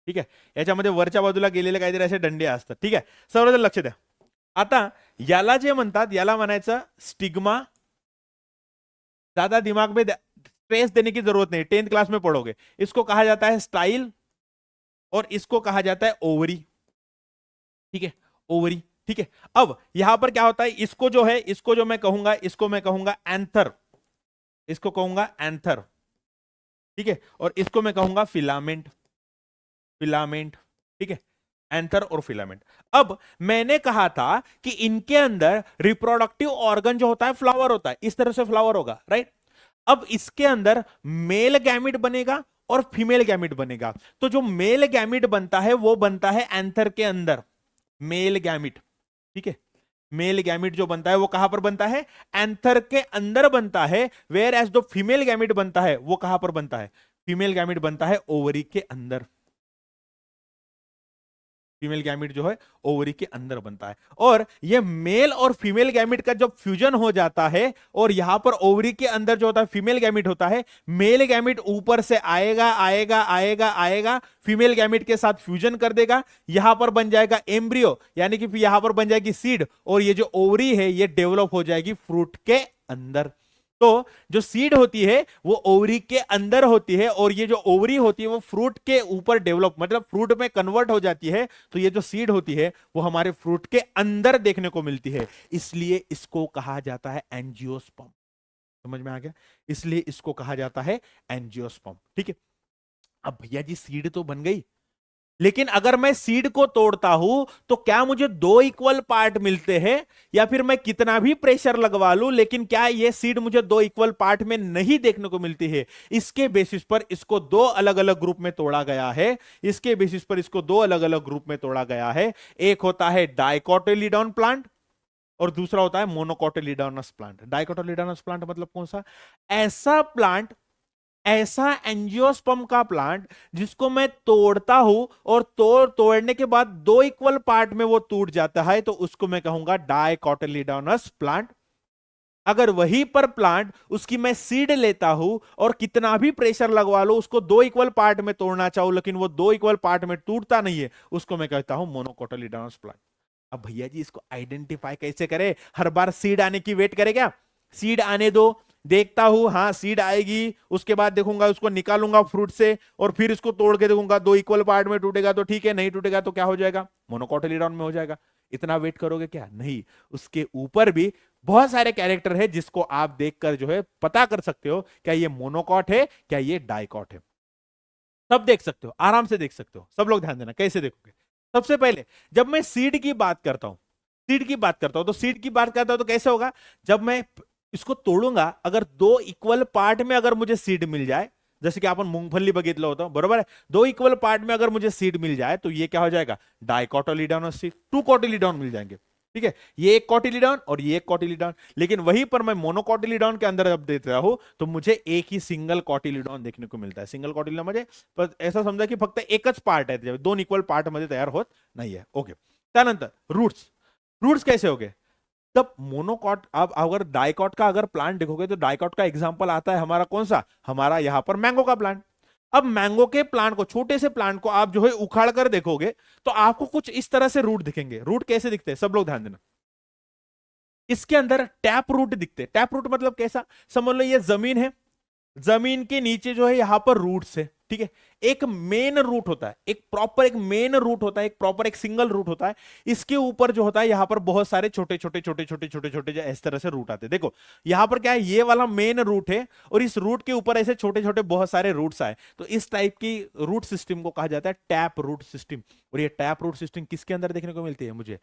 ठीक आहे, याच्यामध्ये वरच्या बाजूला गेलेले काहीतरी असे डंडे असतात. ठीक आहे, सर्वजण लक्ष द्या. आता याला जे म्हणतात, याला म्हणायचं स्टिग्मा. ज्यादा दिमाग में स्ट्रेस देने की जरूरत नहीं, 10th क्लास में पढ़ोगे. इसको कहा जाता है स्टाइल, और इसको कहा जाता है ओवरी. ठीक है, ओवरी. ठीक है, अब यहां पर क्या होता है, इसको जो है, इसको जो मैं कहूंगा, इसको मैं कहूंगा एंथर. इसको कहूंगा एंथर. ठीक है, और इसको मैं कहूंगा फिलामेंट. फिलामेंट. ठीक है, एंथर और फिलामेंट. अब मैंने कहा था कि इनके अंदर रिप्रोडक्टिव ऑर्गन जो होता है फ्लावर होता है, इस तरह से फ्लावर होगा, राइट. अब इसके अंदर मेल गैमिट बनेगा और फीमेल गैमिट बनेगा. तो जो मेल गैमिट बनता है वो बनता है एंथर के अंदर, मेल गैमिट. ठीक है, मेल गैमिट जो बनता है वो कहां पर बनता है, एंथर के अंदर बनता है. वेयर एज जो फीमेल गैमिट बनता है वो कहां पर बनता है, फीमेल गैमिट बनता है ओवरी के अंदर. फीमेल गैमिट जो है ओवरी के अंदर बनता है. और ये मेल और फीमेल गैमिट का जब फ्यूजन हो जाता है, और यहां पर ओवरी के अंदर जो होता है फीमेल गैमिट होता है, मेल गैमिट ऊपर से आएगा आएगा आएगा आएगा, फीमेल गैमिट के साथ फ्यूजन कर देगा, यहां पर बन जाएगा एम्ब्रियो, यानी कि यहां पर बन जाएगी सीड, और ये जो ओवरी है ये डेवलप हो जाएगी फ्रूट के अंदर. तो जो सीड होती है वो ओवरी के अंदर होती है, और ये जो ओवरी होती है वो फ्रूट के ऊपर डेवलप, मतलब फ्रूट में कन्वर्ट हो जाती है. तो ये जो सीड होती है वो हमारे फ्रूट के अंदर देखने को मिलती है, इसलिए इसको कहा जाता है एंजियोस्पर्म. समझ में आ गया, इसलिए इसको कहा जाता है एंजियोस्पर्म. ठीक है, अब भैया जी सीड तो बन गई, लेकिन अगर मैं सीड को तोड़ता हूं तो क्या मुझे दो इक्वल पार्ट मिलते हैं, या फिर मैं कितना भी प्रेशर लगवा लूं लेकिन क्या ये सीड मुझे दो इक्वल पार्ट में नहीं देखने को मिलती है? इसके बेसिस पर इसको दो अलग अलग ग्रुप में तोड़ा गया है। इसके बेसिस पर इसको दो अलग अलग ग्रुप में तोड़ा गया है। एक होता है डाइकोटिलीडॉन प्लांट और दूसरा होता है मोनोकोटिलीडोनस प्लांट। डाइकोटिलीडोनस प्लांट मतलब कौन सा? ऐसा प्लांट, ऐसा एंजियोस्पर्म का प्लांट जिसको मैं तोड़ता हूं और तोड़ने के बाद दो इक्वल पार्ट में वो टूट जाता है, तो उसको मैं कहूंगा डाइकोटिलीडोनस प्लांट। अगर वही पर प्लांट उसकी मैं सीड लेता हूं और कितना भी प्रेशर लगवा लो, उसको दो इक्वल पार्ट में तोड़ना चाहूं लेकिन वो दो इक्वल पार्ट में टूटता नहीं है, उसको मैं कहता हूं मोनोकोटिलीडोनस प्लांट। अब भैया जी इसको आइडेंटिफाई कैसे करें? हर बार सीड आने की वेट करे क्या? सीड आने दो, देखता हूं, हाँ सीड आएगी, उसके बाद देखूंगा, उसको निकालूंगा फ्रूट से और फिर इसको तोड़ के देखूंगा, दो इक्वल पार्ट में टूटेगा तो ठीक है, नहीं टूटेगा तो क्या हो जाएगा? मोनोकोटिलीडॉन में हो जाएगा। इतना वेट करोगे क्या? नहीं। उसके ऊपर भी बहुत सारे कैरेक्टर है जिसको आप देखकर जो है पता कर सकते हो क्या ये मोनोकॉट है, क्या ये डाइकॉट है। सब देख सकते हो, आराम से देख सकते हो। सब लोग ध्यान देना, कैसे देखोगे? सबसे पहले जब मैं सीड की बात करता हूं, सीड की बात करता हूं तो सीड की बात करता हूं तो कैसे होगा? जब मैं इसको तोड़ूंगा, अगर दो इक्वल पार्ट में अगर मुझे सीड मिल जाए, जैसे कि आपण मूंगफली बघितलं होतं, बरोबर है? दो इक्वल पार्ट में अगर मुझे सीड मिल जाए तो ये क्या हो जाएगा? डाइकोटिलीडॉन सीड, टू कोटिलीडॉन मिल जाएंगे। ठीक है, ये एक कोटिलीडॉन और ये एक कोटिलीडॉन। लेकिन वहीं पर मैं मोनोकोटिलीडॉन के अंदर जब देता हूं तो मुझे एक ही सिंगल कोटिलीडॉन देखने को मिलता है। सिंगल कोटिलीडॉन म्हणजे ऐसा समजा की फक्त एकच पार्ट आहे, दोन इक्वल पार्ट मध्ये तयार होत नाहीये। ओके, त्यानंतर रूट्स। रूट्स कैसे हो गए? तब मोनोकॉट, अब अगर डाइकॉट का अगर प्लांट देखोगे तो डाइकॉट का एग्जांपल आता है हमारा कौन सा? हमारा यहां पर मैंगो का प्लांट। अब मैंगो के प्लांट को, छोटे से प्लांट को आप जो है उखाड़ कर देखोगे तो आपको कुछ इस तरह से रूट दिखेंगे। रूट कैसे दिखते हैं? सब लोग ध्यान देना। इसके अंदर टैप रूट दिखते हैं। टैप रूट मतलब कैसा? समझ लो ये जमीन है, जमीन के नीचे जो है यहां पर रूट्स है। ठीक है, एक मेन रूट होता है, एक प्रॉपर एक मेन रूट होता है, एक प्रॉपर एक सिंगल रूट होता है। इसके ऊपर जो होता है यहां पर बहुत सारे छोटे छोटे छोटे छोटे छोटे छोटे इस तरह से रूट आते हैं। देखो यहां पर क्या है, ये वाला मेन रूट है और इस रूट के ऊपर ऐसे छोटे छोटे बहुत सारे रूट्स आए, तो इस टाइप की रूट सिस्टम को कहा जाता है टैप रूट सिस्टम। और ये टैप रूट सिस्टम किसके अंदर देखने को मिलती है? मुझे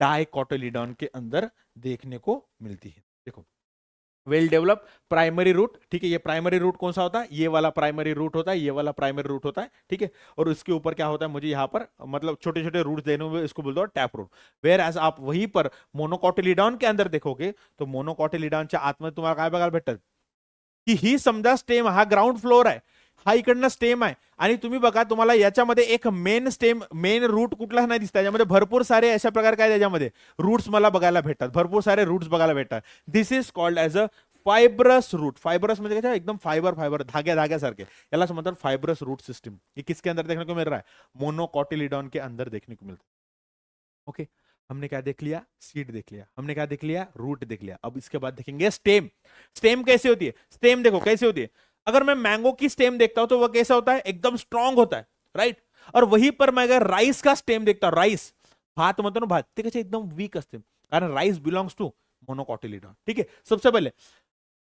डाइकोटिलीडॉन के अंदर देखने को मिलती है। देखो, वेल डेवलप प्राइमरी रूट। ठीक है, ये प्राइमरी रूट कौन सा होता है? ये वाला प्राइमरी रूट होता है, ये वाला प्राइमरी रूट होता है। ठीक है, और उसके ऊपर क्या होता है? मुझे यहाँ पर मतलब छोटे छोटे रूट्स देने हुए, इसको बोलते हो टैप रूट। वेर एज आप वहीं पर मोनोकोटिलीडॉन के अंदर देखोगे तो मोनोकोटिलीडॉनच्या आतमध्ये तुम्हाला काय बघायला भेटतं की ही समजा स्टेम, हा ग्राउंड फ्लोर आहे, हा इकडनं स्टेम आहे, आणि तुम्ही बघा तुम्हाला याच्यामध्ये एक मेन स्टेम, मेन रूट कुठलाच नाही दिसत, त्याच्यामध्ये भरपूर सारे अशा प्रकार काय त्याच्यामध्ये रूट्स मला बघायला भेटतात, भरपूर सारे रूट्स बघायला भेटतात। This is called as a fibrous root. Fibrous म्हणजे काय? एकदम फाइबर फाइबर, धाग्या धाग्यासारखे, याला म्हणतात फाइब्रस रूट सिस्टम। ये किसके अंदर देखने को मिल रहा है? मोनोकोटिलीडॉन के अंदर देखने को मिलता है। ओके, हमने क्या देख लिया? सीड देख लिया, हमने क्या देख लिया? रूट देख लिया। अब इसके बाद देखेंगे स्टेम। स्टेम कैसे होती है? स्टेम देखो कैसे होती है। अगर मैं मैंगो की स्टेम देखता हूं तो वह कैसा होता है? एकदम स्ट्रांग होता है, राइट? और वहीं पर मैं अगर राइस का स्टेम देखता हूं, राइस भात म्हणतो ना, भात, ते कसे एकदम वीक असते, कारण राइस बिलोंग्स टू मोनोकोटिलीडॉन। ठीक है, सबसे पहले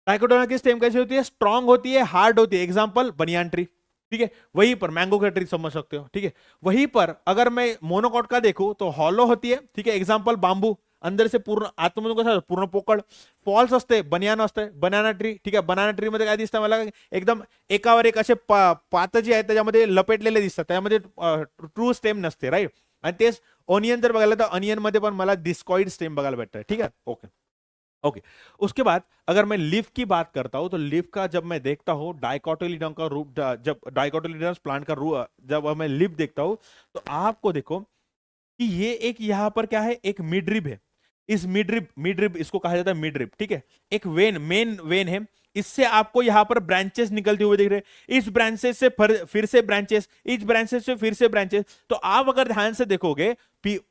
डाइकोटिलीडॉन की स्टेम कैसी होती है? स्ट्रांग होती है, हार्ड होती है। Example banyan tree. ठीक है, वहीं पर मैंगो का ट्री समझ सकते हो। ठीक है, वहीं पर अगर मैं मोनोकॉट का देखूं तो हॉलो होती है। ठीक है, एग्जांपल बांबू, अंदर से पूर्ण, आतमधून कसं पूर्ण पोकळ। फॉल्स असते, बनियान असते, बनाना ट्री। ठीक आहे, बनाना ट्री मध्ये काय दिसतं मला? एकदम एकावर एक असे पात जी आहेत त्याच्यामध्ये लपेटलेले दिसतात, त्यामध्ये ट्रू स्टेम नसते, राईट? आणि तेच ऑनियन जर बघायला तर ऑनियन मध्ये पण मला डिस्कॉइड स्टेम बघायला भेटतं। ठीक है, ओके ओके। उसके बाद अगर मैं लीफ की बात करता हूं तो लीफ का जब मैं देखता हूं, डाइकोटिलीडॉन का रूट, जब डाइकोटिलीडॉन प्लांट का रूट, जब मैं लीफ देखता हूं तो आपको देखो कि ये एक यहां पर क्या है? एक मिडरिब है। इस मिडरिब, मिडरिब इसको कहा जाता है मिडरिब। ठीक है, एक वेन, मेन वेन है, इससे आपको यहां पर ब्रांचेस निकलते हुए दिख रहे हैं। इस ब्रांचेस से फिर से ब्रांचेस, इस ब्रांचेस से फिर से ब्रांचेस। तो आप अगर ध्यान से देखोगे,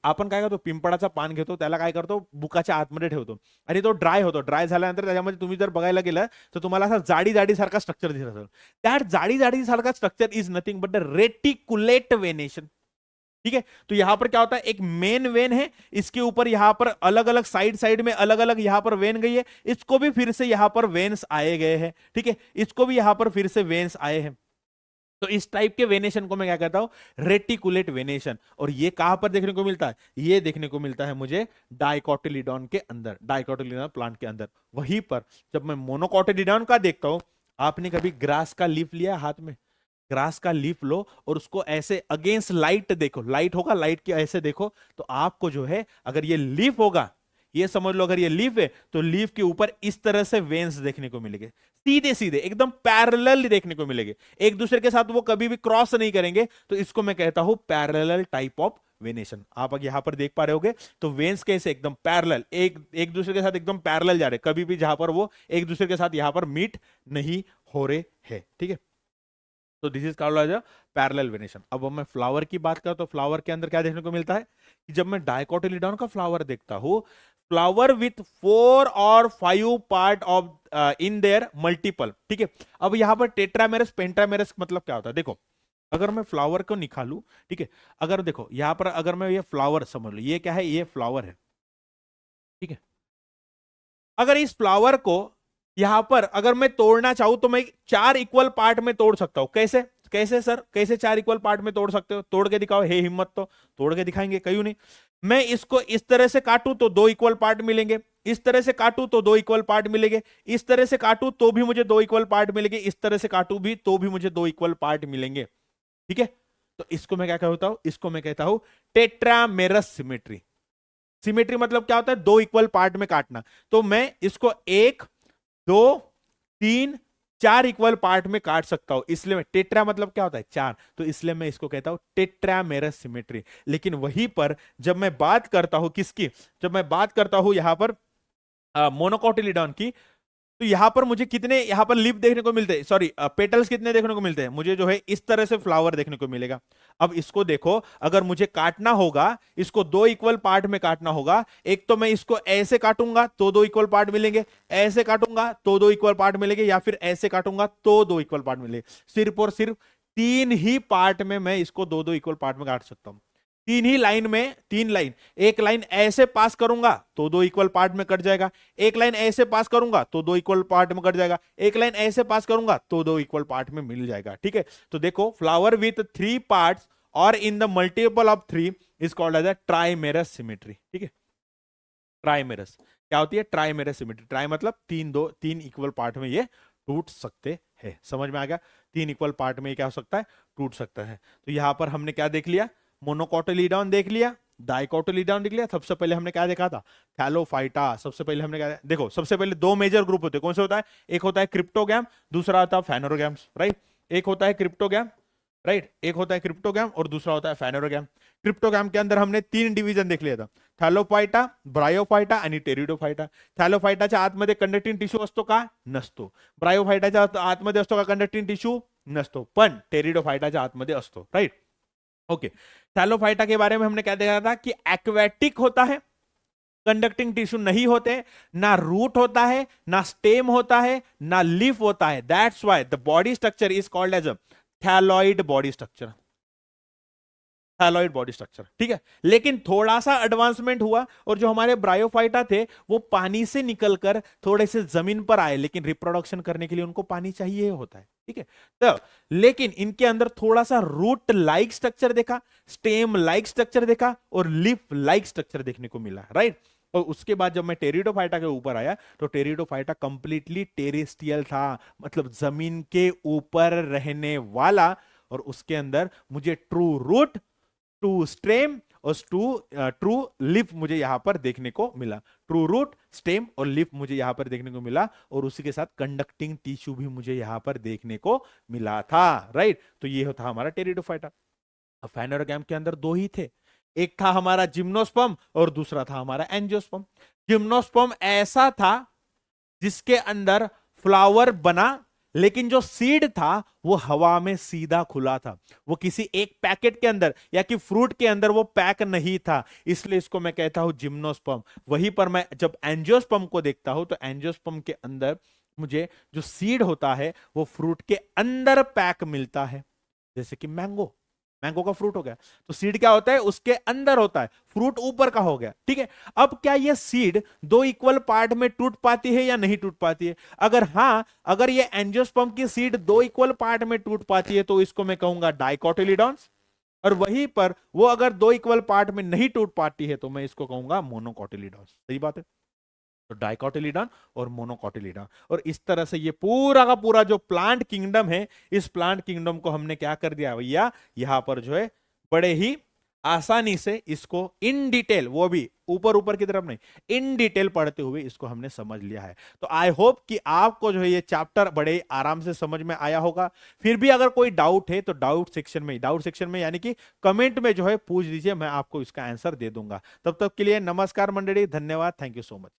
आपण काय करतो? पिंपळाचा पान घेतो, त्याला काय करतो? बुकाच्या आतमध्ये ठेवतो आणि तो ड्राय होतो। ड्राय झाल्यानंतर त्याच्यामध्ये तुम्ही जर बघायला गेलं तर तुम्हाला असा जाडी जाडी सारखा स्ट्रक्चर दिसत असेल। दॅट जाडी जाडी सारखा structure is nothing but the reticulate venation. ठीक है, तो यहां पर क्या होता है? एक मेन वेन है, इसके ऊपर यहां पर अलग अलग साइड साइड में अलग अलग यहां पर वेन गई है, इसको भी फिर से यहां पर वेन्स आए गए हैं। ठीक है, इसको भी यहां पर फिर से वेन्स आए हैं। तो इस टाइप के वेनेशन को मैं क्या कहता हूं, रेटिकुलेट वेनेशन। और ये कहां पर देखने को मिलता है, ये देखने को मिलता है मुझे डाइकोटिलीडॉन के अंदर, डाइकोटिलीडॉन प्लांट के अंदर। वहीं पर जब मैं मोनोकोटिलीडॉन का देखता हूं, आपने कभी ग्रास का लीफ लिया हाथ में, ग्रास का लीफ लो और उसको ऐसे अगेंस्ट लाइट देखो, लाइट होगा, लाइट के ऐसे देखो, तो आपको जो है, अगर ये लीफ होगा, ये समझ लो अगर ये लीफ है, तो लीफ के ऊपर इस तरह से वेन्स देखने को मिलेंगे, सीधे सीधे एकदम पैरेलल देखने को मिलेंगे, एक दूसरे के साथ वो कभी भी क्रॉस नहीं करेंगे। तो इसको मैं कहता हूं पैरेलल टाइप ऑफ वेनेशन। आप अगर यहां पर देख पा रहे होगे, तो वेन्स कैसे एकदम पैरेलल, एक एक दूसरे के साथ एकदम पैरेलल जा रहे, कभी भी जहां पर वो एक दूसरे के साथ यहां पर मीट नहीं हो रहे हैं, ठीक है। तो this is called as a parallel venation. अब मैं फ्लावर की बात करूं, तो फ्लावर के अंदर क्या देखने को मिलता है कि जब मैं डाइकोटिलीडॉन का फ्लावर देखता हूं, फ्लावर विथ 4 और 5 part of in their multiple, ठीक है। अब यहां पर टेट्रामेरस पेंटामेरस मतलब क्या होता है, देखो अगर मैं फ्लावर को निकालू, ठीक है, अगर देखो यहां पर अगर मैं ये फ्लावर समझ लो, ये क्या है, ये फ्लावर है, ठीक है। अगर इस फ्लावर को यहां पर अगर मैं तोड़ना चाहूं, तो मैं 4 इक्वल पार्ट में तोड़ सकता हूं। कैसे कैसे सर, कैसे 4 इक्वल पार्ट में तोड़ सकते हो, तोड़ के दिखाओ, हे हिम्मत, तो तोड़ के दिखाएंगे, कहीं नहीं। मैं इसको इस तरह से काटूं तो 2 इक्वल पार्ट मिलेंगे, इस तरह से काटूं तो 2 इक्वल पार्ट मिलेंगे, इस तरह से काटूं तो भी मुझे 2 इक्वल पार्ट मिलेंगे, इस तरह से काटूं भी तो भी मुझे 2 इक्वल पार्ट मिलेंगे, ठीक है। तो इसको मैं क्या कहता हूं, इसको मैं कहता हूं टेट्रामेरस सिमेट्री। सिमेट्री मतलब क्या होता है, 2 इक्वल पार्ट में काटना। तो मैं इसको 1 2 3 4 इक्वल पार्ट में काट सकता हूं, इसलिए मैं टेट्रा मतलब क्या होता है, 4, तो इसलिए मैं इसको कहता हूं टेट्रामेरस सिमेट्री। लेकिन वहीं पर जब मैं बात करता हूं किसकी, जब मैं बात करता हूं यहां पर मोनोकोटिलीडॉन की, तो यहां पर मुझे कितने यहां पर लीफ देखने को मिलते हैं, सॉरी पेटल्स कितने देखने को मिलते हैं, मुझे जो है इस तरह से फ्लावर देखने को मिलेगा। अब इसको देखो, अगर मुझे काटना होगा, इसको 2 इक्वल पार्ट में काटना होगा, एक तो मैं इसको ऐसे काटूंगा तो 2 इक्वल पार्ट मिलेंगे, ऐसे काटूंगा तो 2 इक्वल पार्ट मिलेंगे, या फिर ऐसे काटूंगा तो 2 इक्वल पार्ट मिलेंगे। सिर्फ और सिर्फ 3 ही पार्ट में मैं इसको 2 इक्वल पार्ट में काट सकता हूं। 3 ही लाइन में, 3 लाइन, एक लाइन ऐसे पास करूंगा तो 2 इक्वल पार्ट में कट जाएगा, एक लाइन ऐसे पास करूंगा तो 2 इक्वल पार्ट में कट जाएगा, एक लाइन ऐसे पास करूंगा तो 2 इक्वल पार्ट में मिल जाएगा, ठीक है। तो देखो फ्लावर विथ 3 पार्ट्स और in the multiple of 3 is called as a trimerous symmetry, ठीक है। ट्राइमेरस क्या होती है, ट्राइमेरस सिमेट्री, ट्राई मतलब 3 इक्वल पार्ट में ये टूट सकते हैं। समझ में आ गया, 3 इक्वल पार्ट में क्या हो सकता है, टूट सकता है। तो यहां पर हमने क्या देख लिया, मोनोकोटिलीडॉन देख लिया, डाइकोटिलीडॉन देख लिया। सबसे पहले हमने क्या देखा था, थैलोफाइटा। सबसे पहले हमने क्या देखो, सबसे पहले 2 मेजर ग्रुप होते हैं, कौन से होता है, एक होता है क्रिप्टोगैम, दूसरा होता है फेनोरोगैम्स, राइट। एक होता है क्रिप्टोगैम, राइट, एक होता है क्रिप्टोगैम और दूसरा होता है फेनोरोगैम। क्रिप्टोगैम के अंदर हमने 3 डिवीजन देख लिया था, थॅलोफाइटा, ब्रायोफाइटा आणि टेरिडोफाइटा। थॅलोफाइटाच्या आतमध्ये कंडक्टिंग टिश्यू असतो का, नसतो. ब्रायोफाइटाच्या आतमध्ये असतो का कंडक्टिंग टिश्यू, नसतो. पण टेरिडोफाइटाच्या आतमध्ये असतो, राइट, ओके। थैलोफाइटा के बारे में हमने क्या देखा था कि एक्वेटिक होता है, कंडक्टिंग टिश्यू नहीं होते, ना रूट होता है, ना स्टेम होता है, ना लीफ होता है। That's why the body structure is called as a thalloid body structure, thalloid body structure, ठीक है। लेकिन थोड़ा सा एडवांसमेंट हुआ और जो हमारे ब्रायोफाइटा थे वो पानी से निकलकर थोड़े से जमीन पर आए, लेकिन रिप्रोडक्शन करने के लिए उनको पानी चाहिए होता है, ठीक है। तो लेकिन इनके अंदर थोड़ा सा रूट लाइक स्ट्रक्चर देखा, स्टेम लाइक स्ट्रक्चर देखा और लीफ लाइक स्ट्रक्चर देखने को मिला, राइट। और उसके बाद जब मैं टेरिडोफाइटा के ऊपर आया तो टेरिडोफाइटा कंप्लीटली टेरेस्ट्रियल था, मतलब जमीन के ऊपर रहने वाला। और उसके अंदर मुझे ट्रू रूट, ट्रू स्टेम और ट्रू लिफ मुझे यहां पर देखने को मिला। ट्रू रूट, स्टेम और लिफ मुझे यहां पर देखने को मिला, और उसी के साथ कंडक्टिंग टिश्यू भी मुझे यहां पर देखने को मिला था, राइट। तो ये होता हमारा टेरिडोफाइटा। अब फेनोरोगैम के अंदर 2 ही थे, एक था हमारा जिम्नोस्पर्म और दूसरा था हमारा एंजियोस्पर्म। जिम्नोस्पर्म ऐसा था जिसके अंदर फ्लावर बना, लेकिन जो सीड था वो हवा में सीधा खुला था, वो किसी एक पैकेट के अंदर या कि फ्रूट के अंदर वो पैक नहीं था, इसलिए इसको मैं कहता हूं जिम्नोस्पर्म। वहीं पर मैं जब एंजियोस्पर्म को देखता हूं तो एंजियोस्पर्म के अंदर मुझे जो सीड होता है वो फ्रूट के अंदर पैक मिलता है, जैसे कि मैंगो, मैंगो का फ्रूट हो गया। तो सीड क्या होता है, उसके अंदर होता है, फ्रूट ऊपर का हो गया। ठीक है, अब क्या ये सीड दो इक्वल पार्ट में टूट पाती है या नहीं टूट पाती है? अगर हाँ, अगर ये एंजियोस्पर्म की सीड दो इक्वल पार्ट में टूट पाती है तो इसको मैं कहूंगा डाइकोटिलीडॉन्स। और वहीं पर वो अगर दो इक्वल पार्ट में नहीं टूट पाती है तो मैं इसको कहूंगा मोनोकोटिलीडॉन्स। सही बात है। तो डाइकोटिलीडॉन और मोनोकोटिलीडॉन। और इस तरह से ये पूरा का पूरा जो प्लांट किंगडम है, इस प्लांट किंगडम को हमने क्या कर दिया भैया, यहां पर जो है बड़े ही आसानी से इसको इन डिटेल, वो भी ऊपर ऊपर की तरफ नहीं, इन डिटेल पढ़ते हुए इसको हमने समझ लिया है। तो आई होप कि आपको जो है ये चैप्टर बड़े आराम से समझ में आया होगा। फिर भी अगर कोई डाउट है तो डाउट सेक्शन में यानी कि कमेंट में जो है पूछ दीजिए, मैं आपको इसका आंसर दे दूंगा। तब तक के लिए नमस्कार मंडली, धन्यवाद, थैंक यू सो मच।